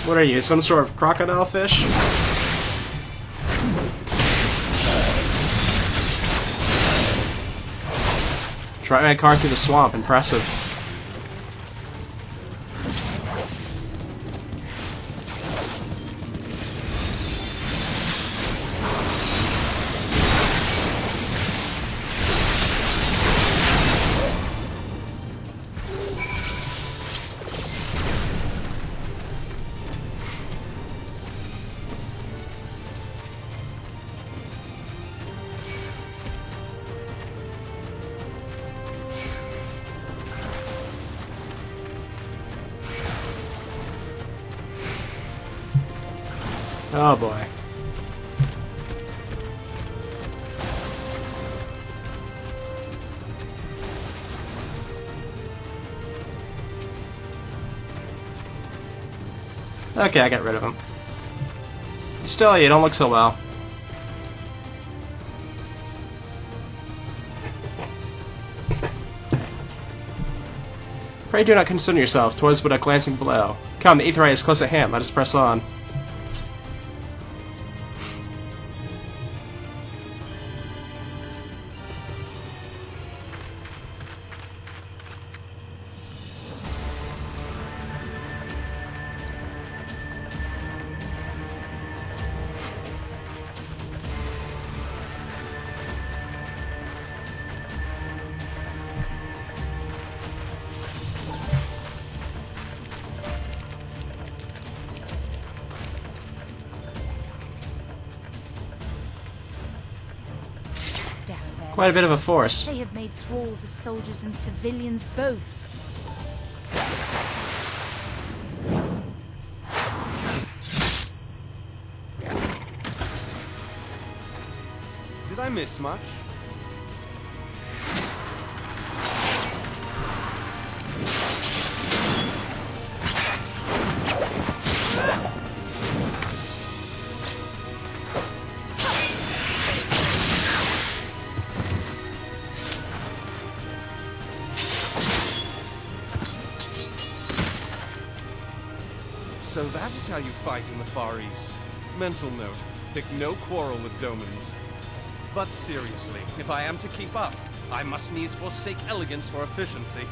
What are you, some sort of crocodile fish? Drive my car through the swamp. Impressive. Oh boy. Okay, I got rid of him. Still, you don't look so well. Pray do not concern yourself towards but a glancing blow. Come, the Aetherite is close at hand, let us press on. Quite a bit of a force. They have made thralls of soldiers and civilians both. Did I miss much? So that is how you fight in the Far East. Mental note, pick no quarrel with Domans. But seriously, if I am to keep up, I must needs forsake elegance for efficiency.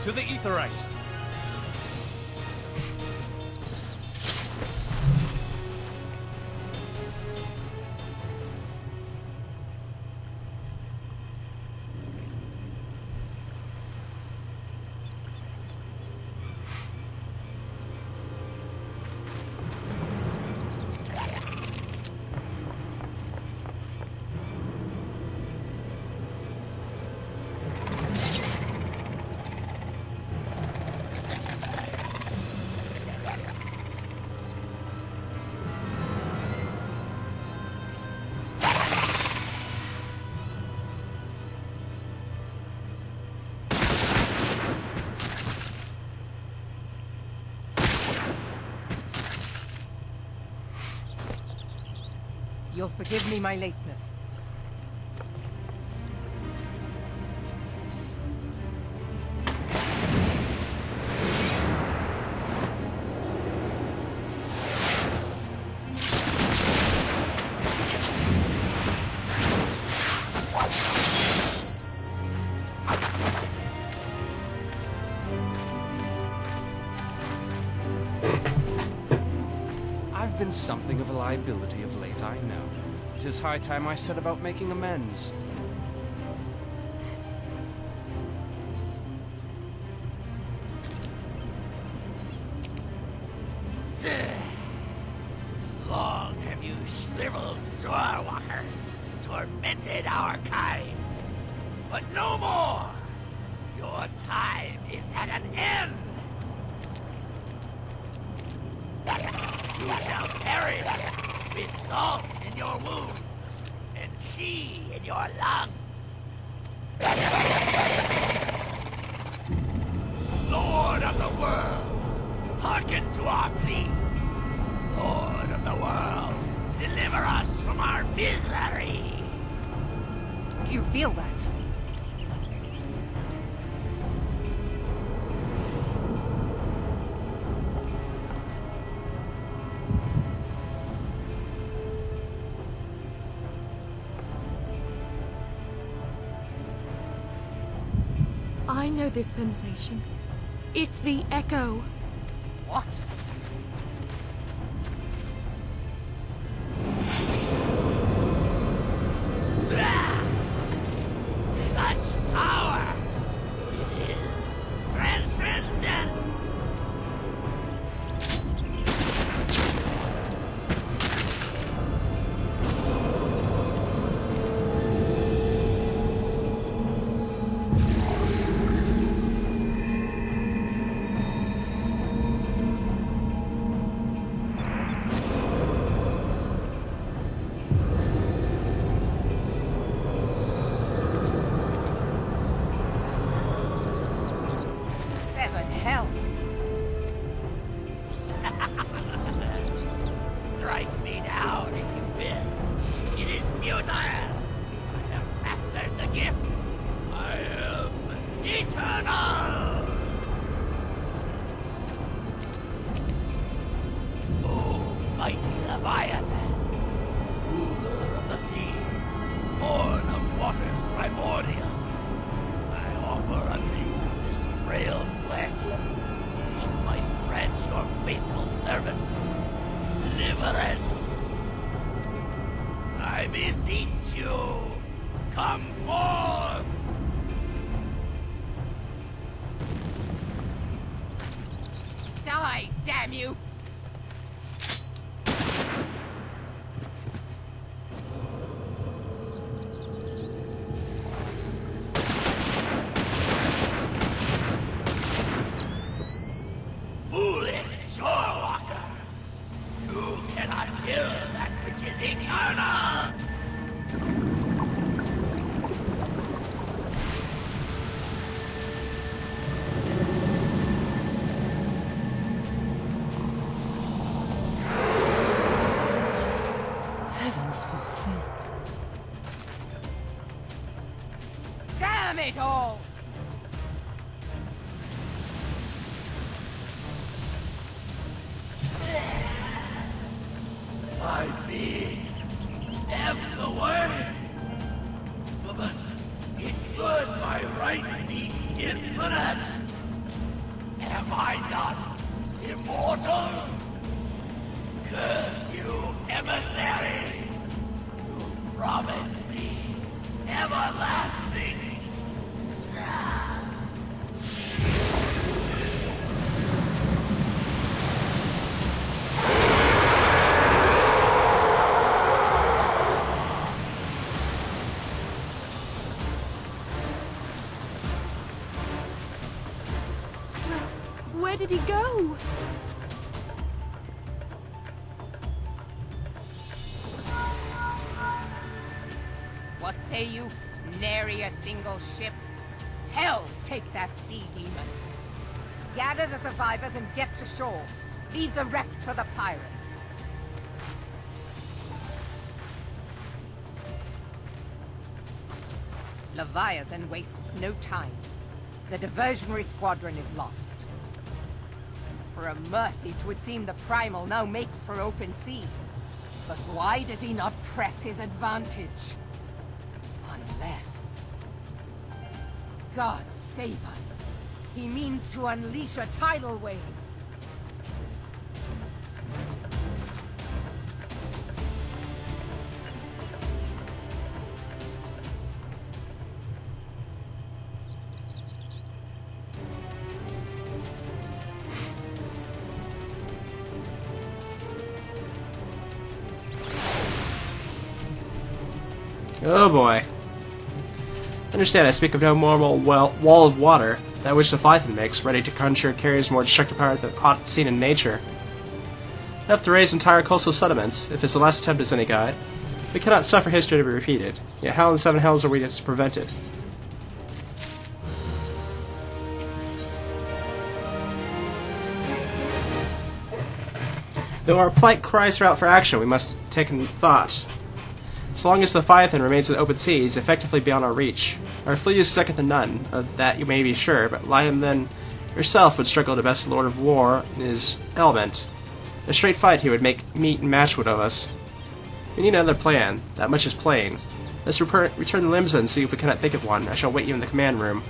To the Aetheryte! You'll forgive me my lateness. I've been something of a liability of late, I know. 'Tis high time I set about making amends. Long have you shriveled, Swordwalker, tormented our kind. But no more! Your time is at an end! You shall perish with salt in your wounds and sea in your lungs. Lord of the world, hearken to our plea. Lord of the world, deliver us from our misery. Do you feel that? I know this sensation. It's the echo. What? Such power! It is transcendent! Seven hells. Strike me down if you will. It is futile. I have mastered the gift. I am eternal. Oh, mighty Leviathan, ruler of the seas, born of waters primordial, I offer unto you this frail flesh, that you might grant your faithful servants deliverance. I beseech you, come forth! Die, damn you! it all! My being am the way. But it should by right be infinite. Am I not immortal? Curse you, emissary! You promised me everlasting. Where did he go? What say you? Nary a single ship? Hells take that sea demon. Gather the survivors and get to shore. Leave the wrecks for the pirates. Leviathan wastes no time. The diversionary squadron is lost. For a mercy, 'twould seem the Primal now makes for open sea. But why does he not press his advantage? Unless... God save us. He means to unleash a tidal wave. Oh boy. Understand, I speak of no normal wall of water, that which the Leviathan makes, ready to conjure carries more destructive power than aught seen in nature. Enough to raise entire coastal settlements, if his last attempt is any guide. We cannot suffer history to be repeated, yet how in the seven hells are we to prevent it? Though our plight cries for action, we must take in thought. So long as the Leviathan remains in open seas, effectively beyond our reach. Our fleet is second to none, of that you may be sure, but Lion then yourself would struggle to best the Lord of War in his element. In a straight fight he would make meat and matchwood of us. We need another plan, that much is plain. Let's return the Limsa and see if we cannot think of one. I shall wait you in the command room.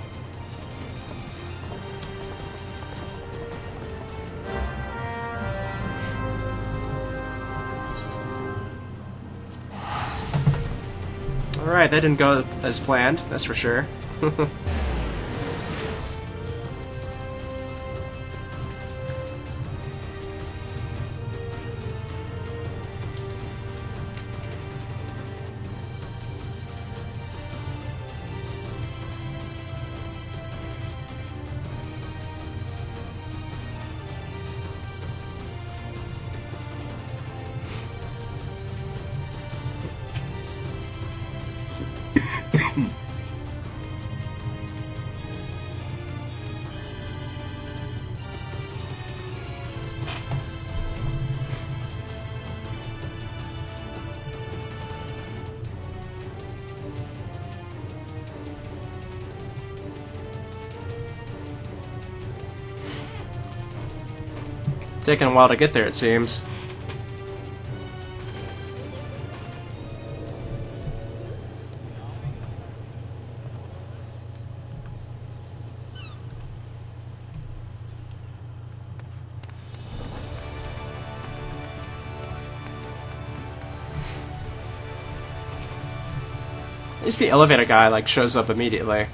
Alright, that didn't go as planned, that's for sure. Taking a while to get there, it seems. At least the elevator guy, like, shows up immediately.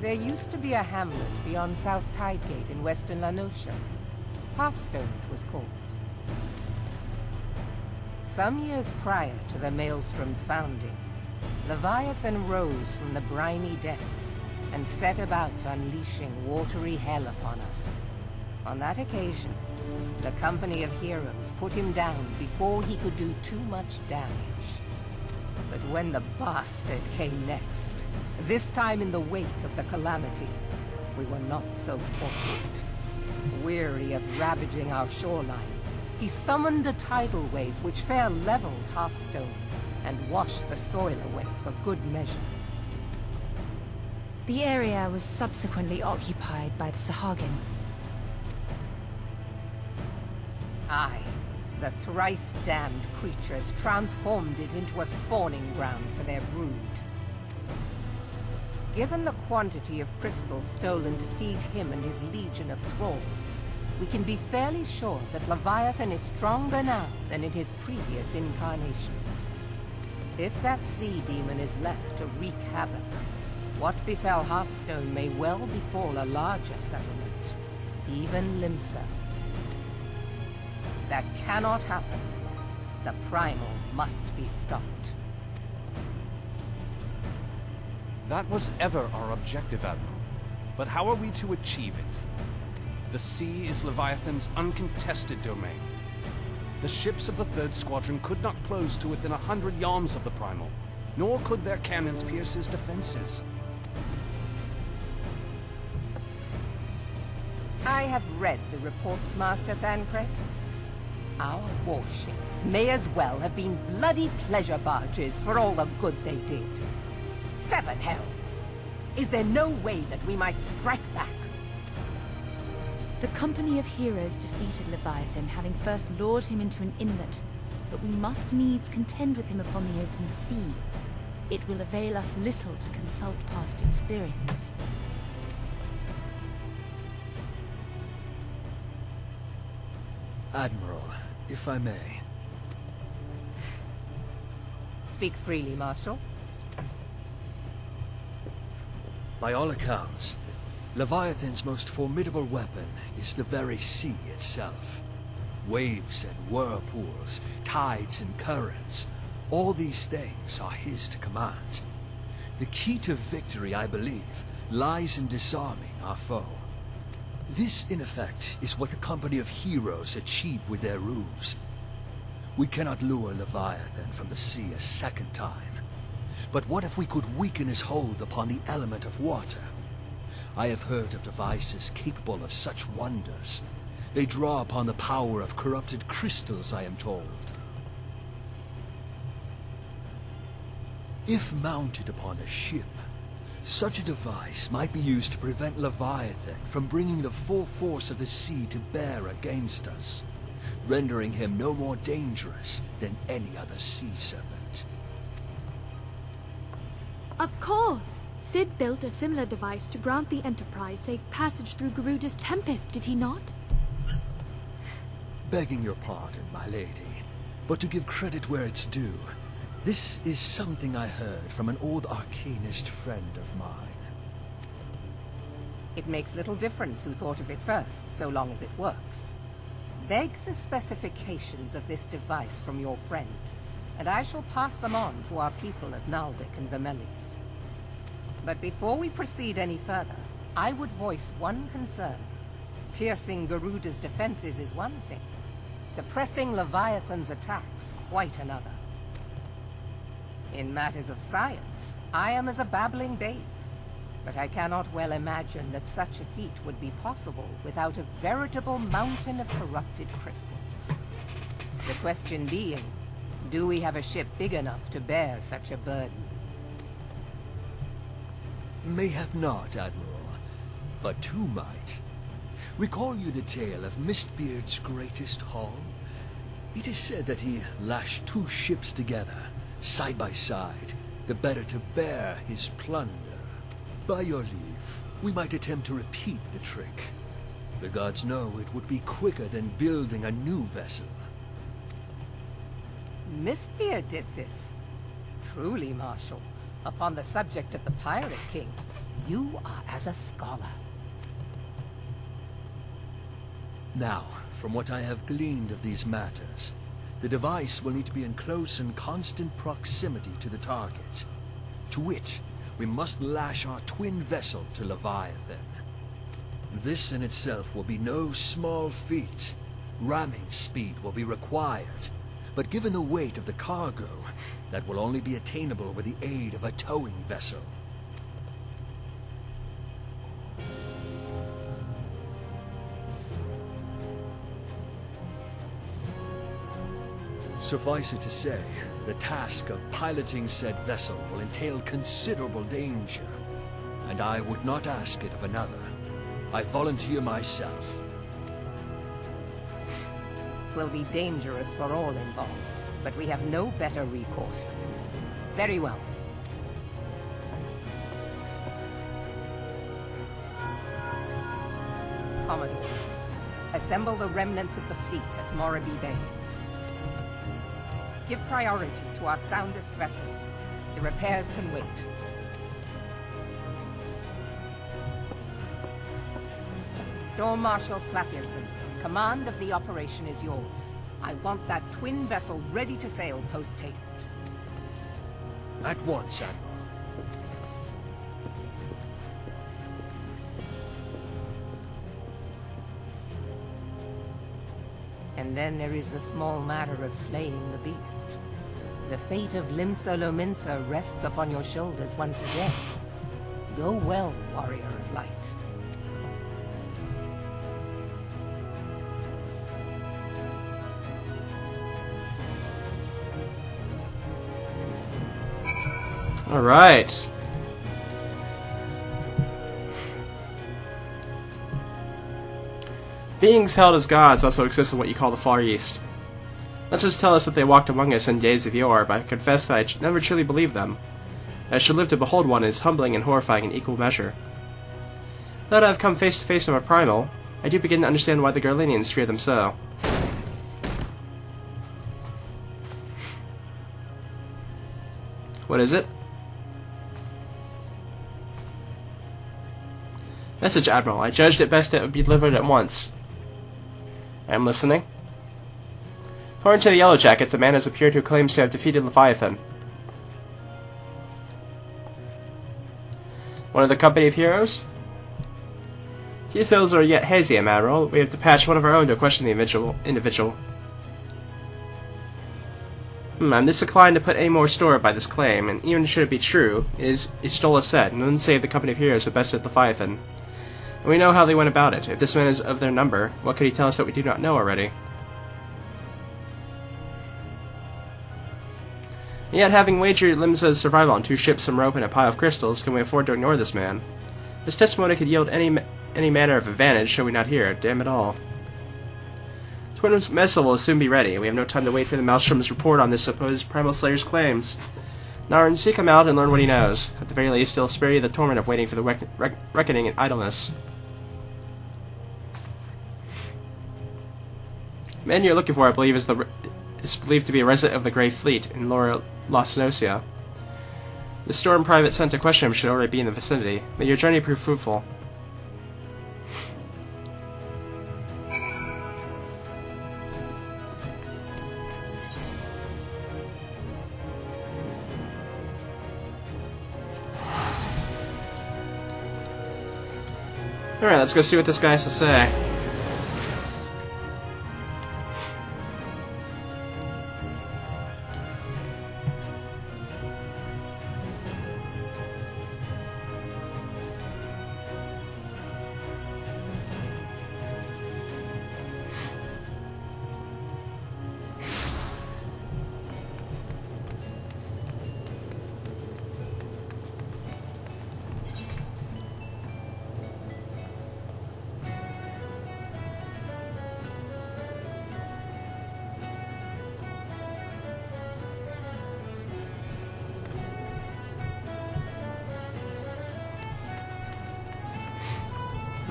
There used to be a hamlet beyond South Tidegate in western La Noscia. Halfstone it was called. Some years prior to the Maelstrom's founding, Leviathan rose from the briny depths and set about unleashing watery hell upon us. On that occasion, the company of heroes put him down before he could do too much damage. But when the bastard came next, this time in the wake of the calamity, we were not so fortunate. Weary of ravaging our shoreline, he summoned a tidal wave which fair leveled Hearthstone and washed the soil away for good measure. The area was subsequently occupied by the Sahagin. Aye, the thrice-damned creatures transformed it into a spawning ground for their brood. Given the quantity of crystal stolen to feed him and his legion of thralls, we can be fairly sure that Leviathan is stronger now than in his previous incarnations. If that sea demon is left to wreak havoc, what befell Hearthstone may well befall a larger settlement, even Limsa. That cannot happen. The primal must be stopped. That was ever our objective, Admiral. But how are we to achieve it? The sea is Leviathan's uncontested domain. The ships of the 3rd Squadron could not close to within 100 yards of the primal, nor could their cannons pierce his defenses. I have read the reports, Master Thancred. Our warships may as well have been bloody pleasure barges for all the good they did. 7 hells! Is there no way that we might strike back? The company of heroes defeated Leviathan, having first lured him into an inlet, but we must needs contend with him upon the open sea. It will avail us little to consult past experience. Admiral, if I may. Speak freely, Marshal. By all accounts, Leviathan's most formidable weapon is the very sea itself. Waves and whirlpools, tides and currents, all these things are his to command. The key to victory, I believe, lies in disarming our foe. This, in effect, is what the company of heroes achieve with their ruse. We cannot lure Leviathan from the sea a second time. But what if we could weaken his hold upon the element of water? I have heard of devices capable of such wonders. They draw upon the power of corrupted crystals, I am told. If mounted upon a ship, such a device might be used to prevent Leviathan from bringing the full force of the sea to bear against us, rendering him no more dangerous than any other sea serpent. Of course! Sid built a similar device to grant the Enterprise safe passage through Garuda's Tempest, did he not? Begging your pardon, my lady, but to give credit where it's due, this is something I heard from an old arcanist friend of mine. It makes little difference who thought of it first, so long as it works. Beg the specifications of this device from your friend, and I shall pass them on to our people at Naldic and Vermelis. But before we proceed any further, I would voice one concern. Piercing Garuda's defenses is one thing. Suppressing Leviathan's attacks, quite another. In matters of science, I am as a babbling babe. But I cannot well imagine that such a feat would be possible without a veritable mountain of corrupted crystals. The question being, do we have a ship big enough to bear such a burden? Mayhap not, Admiral, but two might. Recall you the tale of Mistbeard's greatest haul? It is said that he lashed 2 ships together, side by side, the better to bear his plunder. By your leave, we might attempt to repeat the trick. The gods know it would be quicker than building a new vessel. Mistbeard did this. Truly, Marshal, upon the subject of the Pirate King, you are as a scholar. Now, from what I have gleaned of these matters, the device will need to be in close and constant proximity to the target. To wit, we must lash our twin vessel to Leviathan. This in itself will be no small feat. Ramming speed will be required, but given the weight of the cargo, that will only be attainable with the aid of a towing vessel. Suffice it to say, the task of piloting said vessel will entail considerable danger, and I would not ask it of another. I volunteer myself. It will be dangerous for all involved, but we have no better recourse. Very well. Commodore, assemble the remnants of the fleet at Morabee Bay. Give priority to our soundest vessels. The repairs can wait. Storm Marshal Slafierson, command of the operation is yours. I want that twin vessel ready to sail post-haste. At once, Admiral. And then there is the small matter of slaying the beast. The fate of Limsolo Minsa rests upon your shoulders once again. Go well, warrior of light. All right. Beings held as gods also exist in what you call the Far East. Not just tell us that they walked among us in days of yore, but I confess that I never truly believed them. That I should live to behold one is humbling and horrifying in equal measure. Now that I have come face to face with my primal, I do begin to understand why the Garlinians fear them so. What is it? Message, Admiral. I judged it best that it would be delivered at once. I am listening. According to the Yellow Jackets, a man has appeared who claims to have defeated Leviathan. One of the company of heroes? Details are yet hazy, Admiral. We have dispatched one of our own to question the individual. I'm disinclined to put any more store by this claim, and even should it be true, it is Istola said, none save the company of heroes have bested Leviathan. And we know how they went about it. If this man is of their number, what could he tell us that we do not know already? And yet, having wagered Limsa's survival on 2 ships, some rope, and a pile of crystals, can we afford to ignore this man? His testimony could yield any manner of advantage, shall we not hear it? Damn it all. Twin vessel will soon be ready. We have no time to wait for the Maelstrom's report on this supposed Primal Slayer's claims. Narn, seek him out and learn what he knows. At the very least, he'll spare you the torment of waiting for the reckoning in idleness. The man you're looking for, I believe, is believed to be a resident of the Grey Fleet in Laura Las Nocia. The Storm private sent to question him should already be in the vicinity. May your journey prove fruitful. Alright, let's go see what this guy has to say.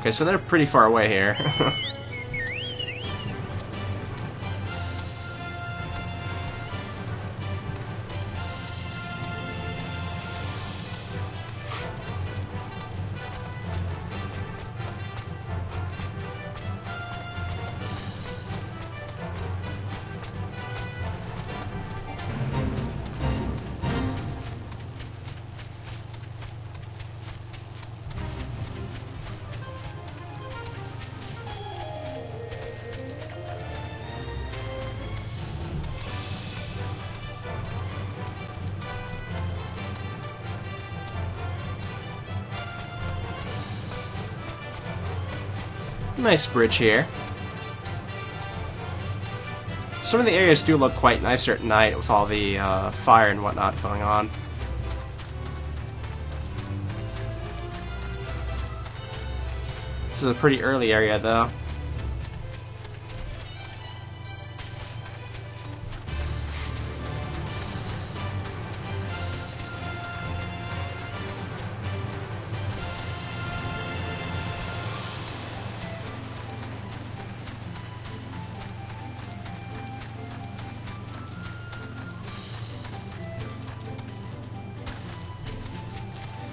Okay, so they're pretty far away here. Nice bridge here. Some of the areas do look quite nicer at night with all the fire and whatnot going on. This is a pretty early area, though.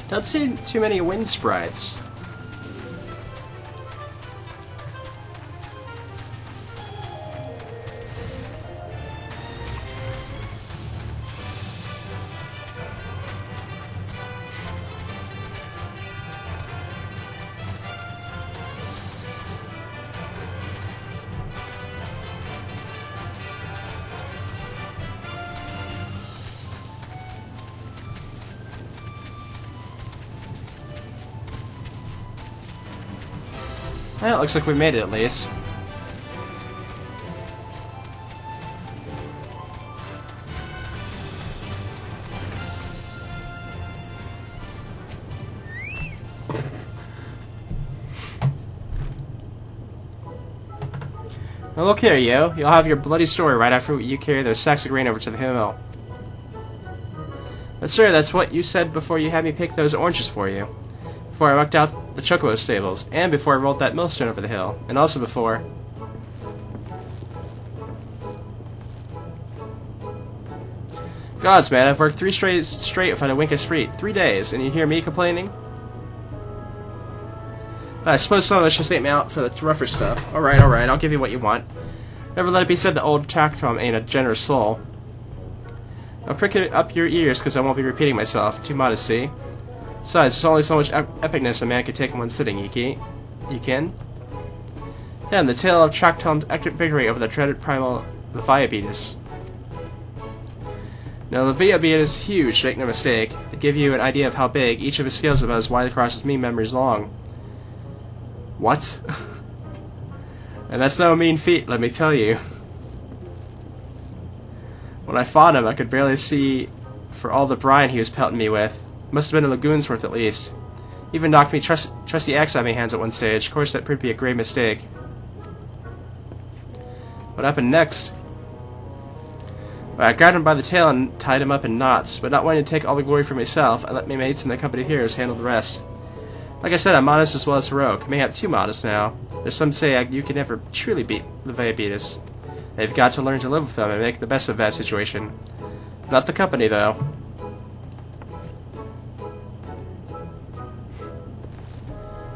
Don't see too many wind sprites. Well, it looks like we made it at least. Now look here, yo. You'll have your bloody story right after you carry those sacks of grain over to the mill. But sir, that's what you said before you had me pick those oranges for you. Before I mucked out the chocobo stables, and before I rolled that millstone over the hill, and also before... Gods, man, I've worked 3 days straight without a wink of sleep. 3 days, and you hear me complaining? I suppose some of us should take me out for the rougher stuff. Alright, I'll give you what you want. Never let it be said that old Chactom ain't a generous soul. I'll prick it up your ears, because I won't be repeating myself. Too modest, see? Besides, there's only so much epicness a man can take in one sitting, you can? Yeah, the tale of Chactom's epic victory over the dreaded primal Leviabetus. Now, Leviabetus is huge, make no mistake. To give you an idea of how big, each of his scales about as wide across as me members long. What? And that's no mean feat, let me tell you. When I fought him, I could barely see for all the brine he was pelting me with. Must have been a lagoon's worth at least. Even knocked me trusty axe out of my hands at one stage. Of course, that proved to be a grave mistake. What happened next? Well, I grabbed him by the tail and tied him up in knots, but not wanting to take all the glory for myself, I let my mates and the company heroes handle the rest. Like I said, I'm modest as well as heroic. Mayhap too modest now. There's some say you can never truly beat the Leviabetus. They've got to learn to live with them and make the best of that situation. Not the company, though.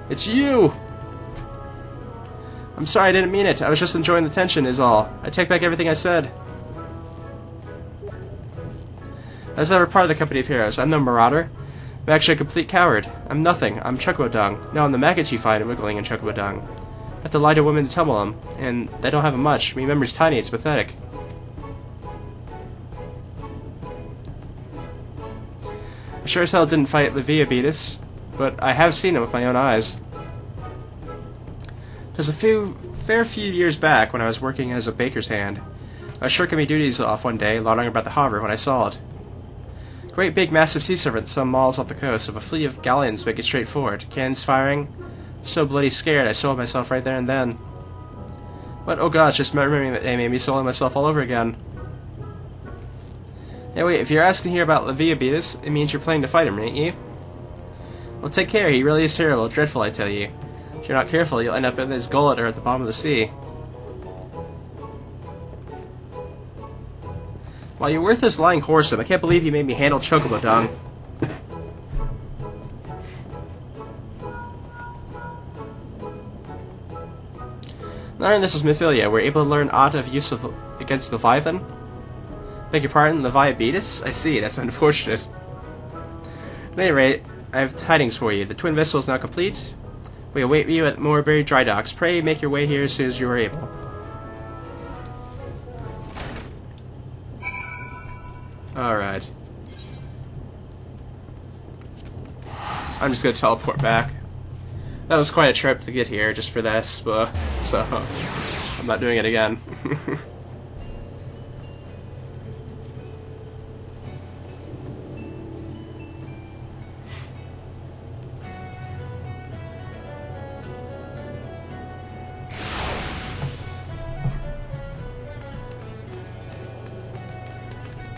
It's you! I'm sorry, I didn't mean it. I was just enjoying the tension, is all. I take back everything I said. I was never part of the company of heroes. I'm no marauder. I'm actually a complete coward. I'm nothing. I'm chocobo dung. No, I'm the maggots you find wiggling in chocobo dung. I have to lie to women to tumble them, and they don't have much. Remember's tiny, it's pathetic. I sure as hell didn't fight Leviabetus, but I have seen him with my own eyes. It was a fair few years back when I was working as a baker's hand. I was shirking my duties off one day, loitering about the harbor, when I saw it. Great big massive sea serpent, some miles off the coast, of a fleet of galleons making straight forward, cannons firing. So bloody scared, I sold myself right there and then. What? Oh gosh, just remembering that they made me soil myself all over again. Hey, wait, if you're asking here about Leviabetus, it means you're planning to fight him, ain't you? Well, take care, he really is terrible, dreadful, I tell you. If you're not careful, you'll end up in his gullet or at the bottom of the sea. Well, you worthless lying whoreson, I can't believe you made me handle chocobo dung. Learn this is Mephilia. We're able to learn aught of use against Leviathan? Beg your pardon, Leviabetus? I see, that's unfortunate. At any rate, I have tidings for you. The twin vessel is now complete. We await you at Moorbury Dry Docks. Pray make your way here as soon as you are able. Alright. I'm just gonna teleport back. That was quite a trip to get here just for this, but so I'm not doing it again.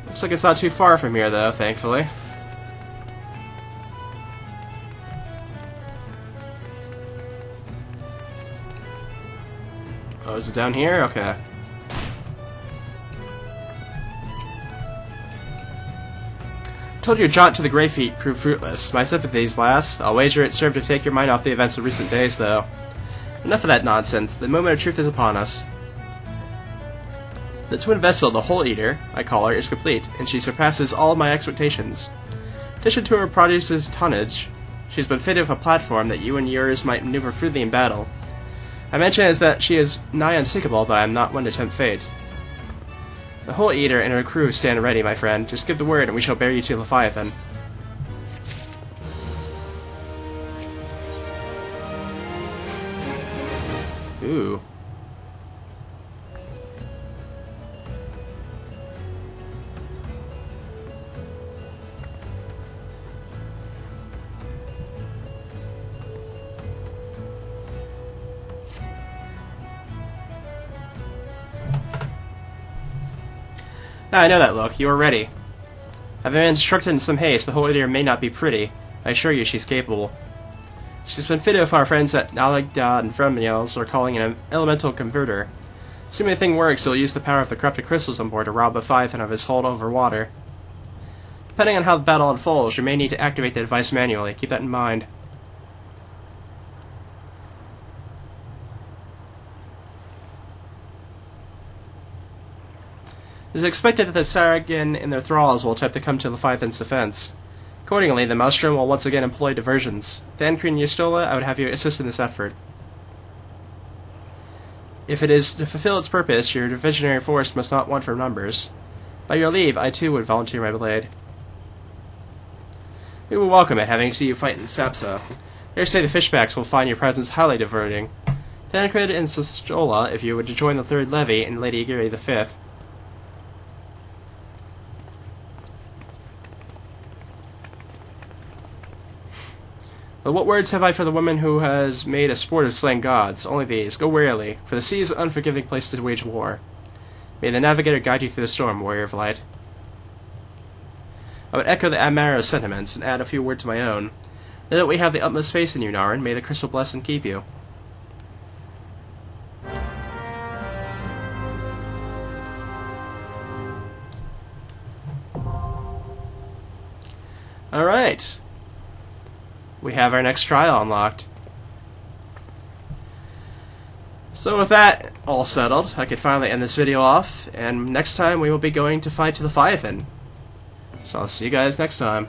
Looks like it's not too far from here, though, thankfully. Oh, is it down here? Okay. Told your jaunt to the Greyfeet proved fruitless. My sympathies, lass. I'll wager it served to take your mind off the events of recent days, though. Enough of that nonsense. The moment of truth is upon us. The twin vessel, the Hole Eater, I call her, is complete, and she surpasses all my expectations. In addition to her prodigious tonnage, she's been fitted with a platform that you and yours might maneuver freely in battle. I mention is that she is nigh unsinkable, but I am not one to tempt fate. The Hole Eater and her crew stand ready, my friend. Just give the word, and we shall bear you to Leviathan. Ooh. Now I know that look. You are ready. I've been instructed in some haste. The Hole Eater may not be pretty. I assure you she's capable. She's been fitted with our friends at Naligda and Fremniels are calling an elemental converter. Assuming the thing works, it'll use the power of the corrupted crystals on board to rob the Leviathan of his hold over water. Depending on how the battle unfolds, you may need to activate the device manually. Keep that in mind. It is expected that the Saragan and their thralls will attempt to come to Leviathan's defense. Accordingly, the Maelstrom will once again employ diversions. Thancred and Yestola, I would have you assist in this effort. If it is to fulfill its purpose, your divisionary force must not want for numbers. By your leave, I too would volunteer my blade. We will welcome it, having seen you fight in Sapsa. Dare say the fishbacks will find your presence highly diverting. Thancred and Yestola, if you would to join the Third Levy and Lady Aegiri the Fifth. But what words have I for the woman who has made a sport of slaying gods? Only these. Go warily, for the sea is an unforgiving place to wage war. May the navigator guide you through the storm, warrior of light. I would echo the Admiral's sentiments and add a few words of my own. Now that we have the utmost faith in you, Narin, may the crystal bless and keep you. Alright. We have our next trial unlocked. So with that all settled, I could finally end this video off, and next time we will be going to fight to Leviathan. So I'll see you guys next time.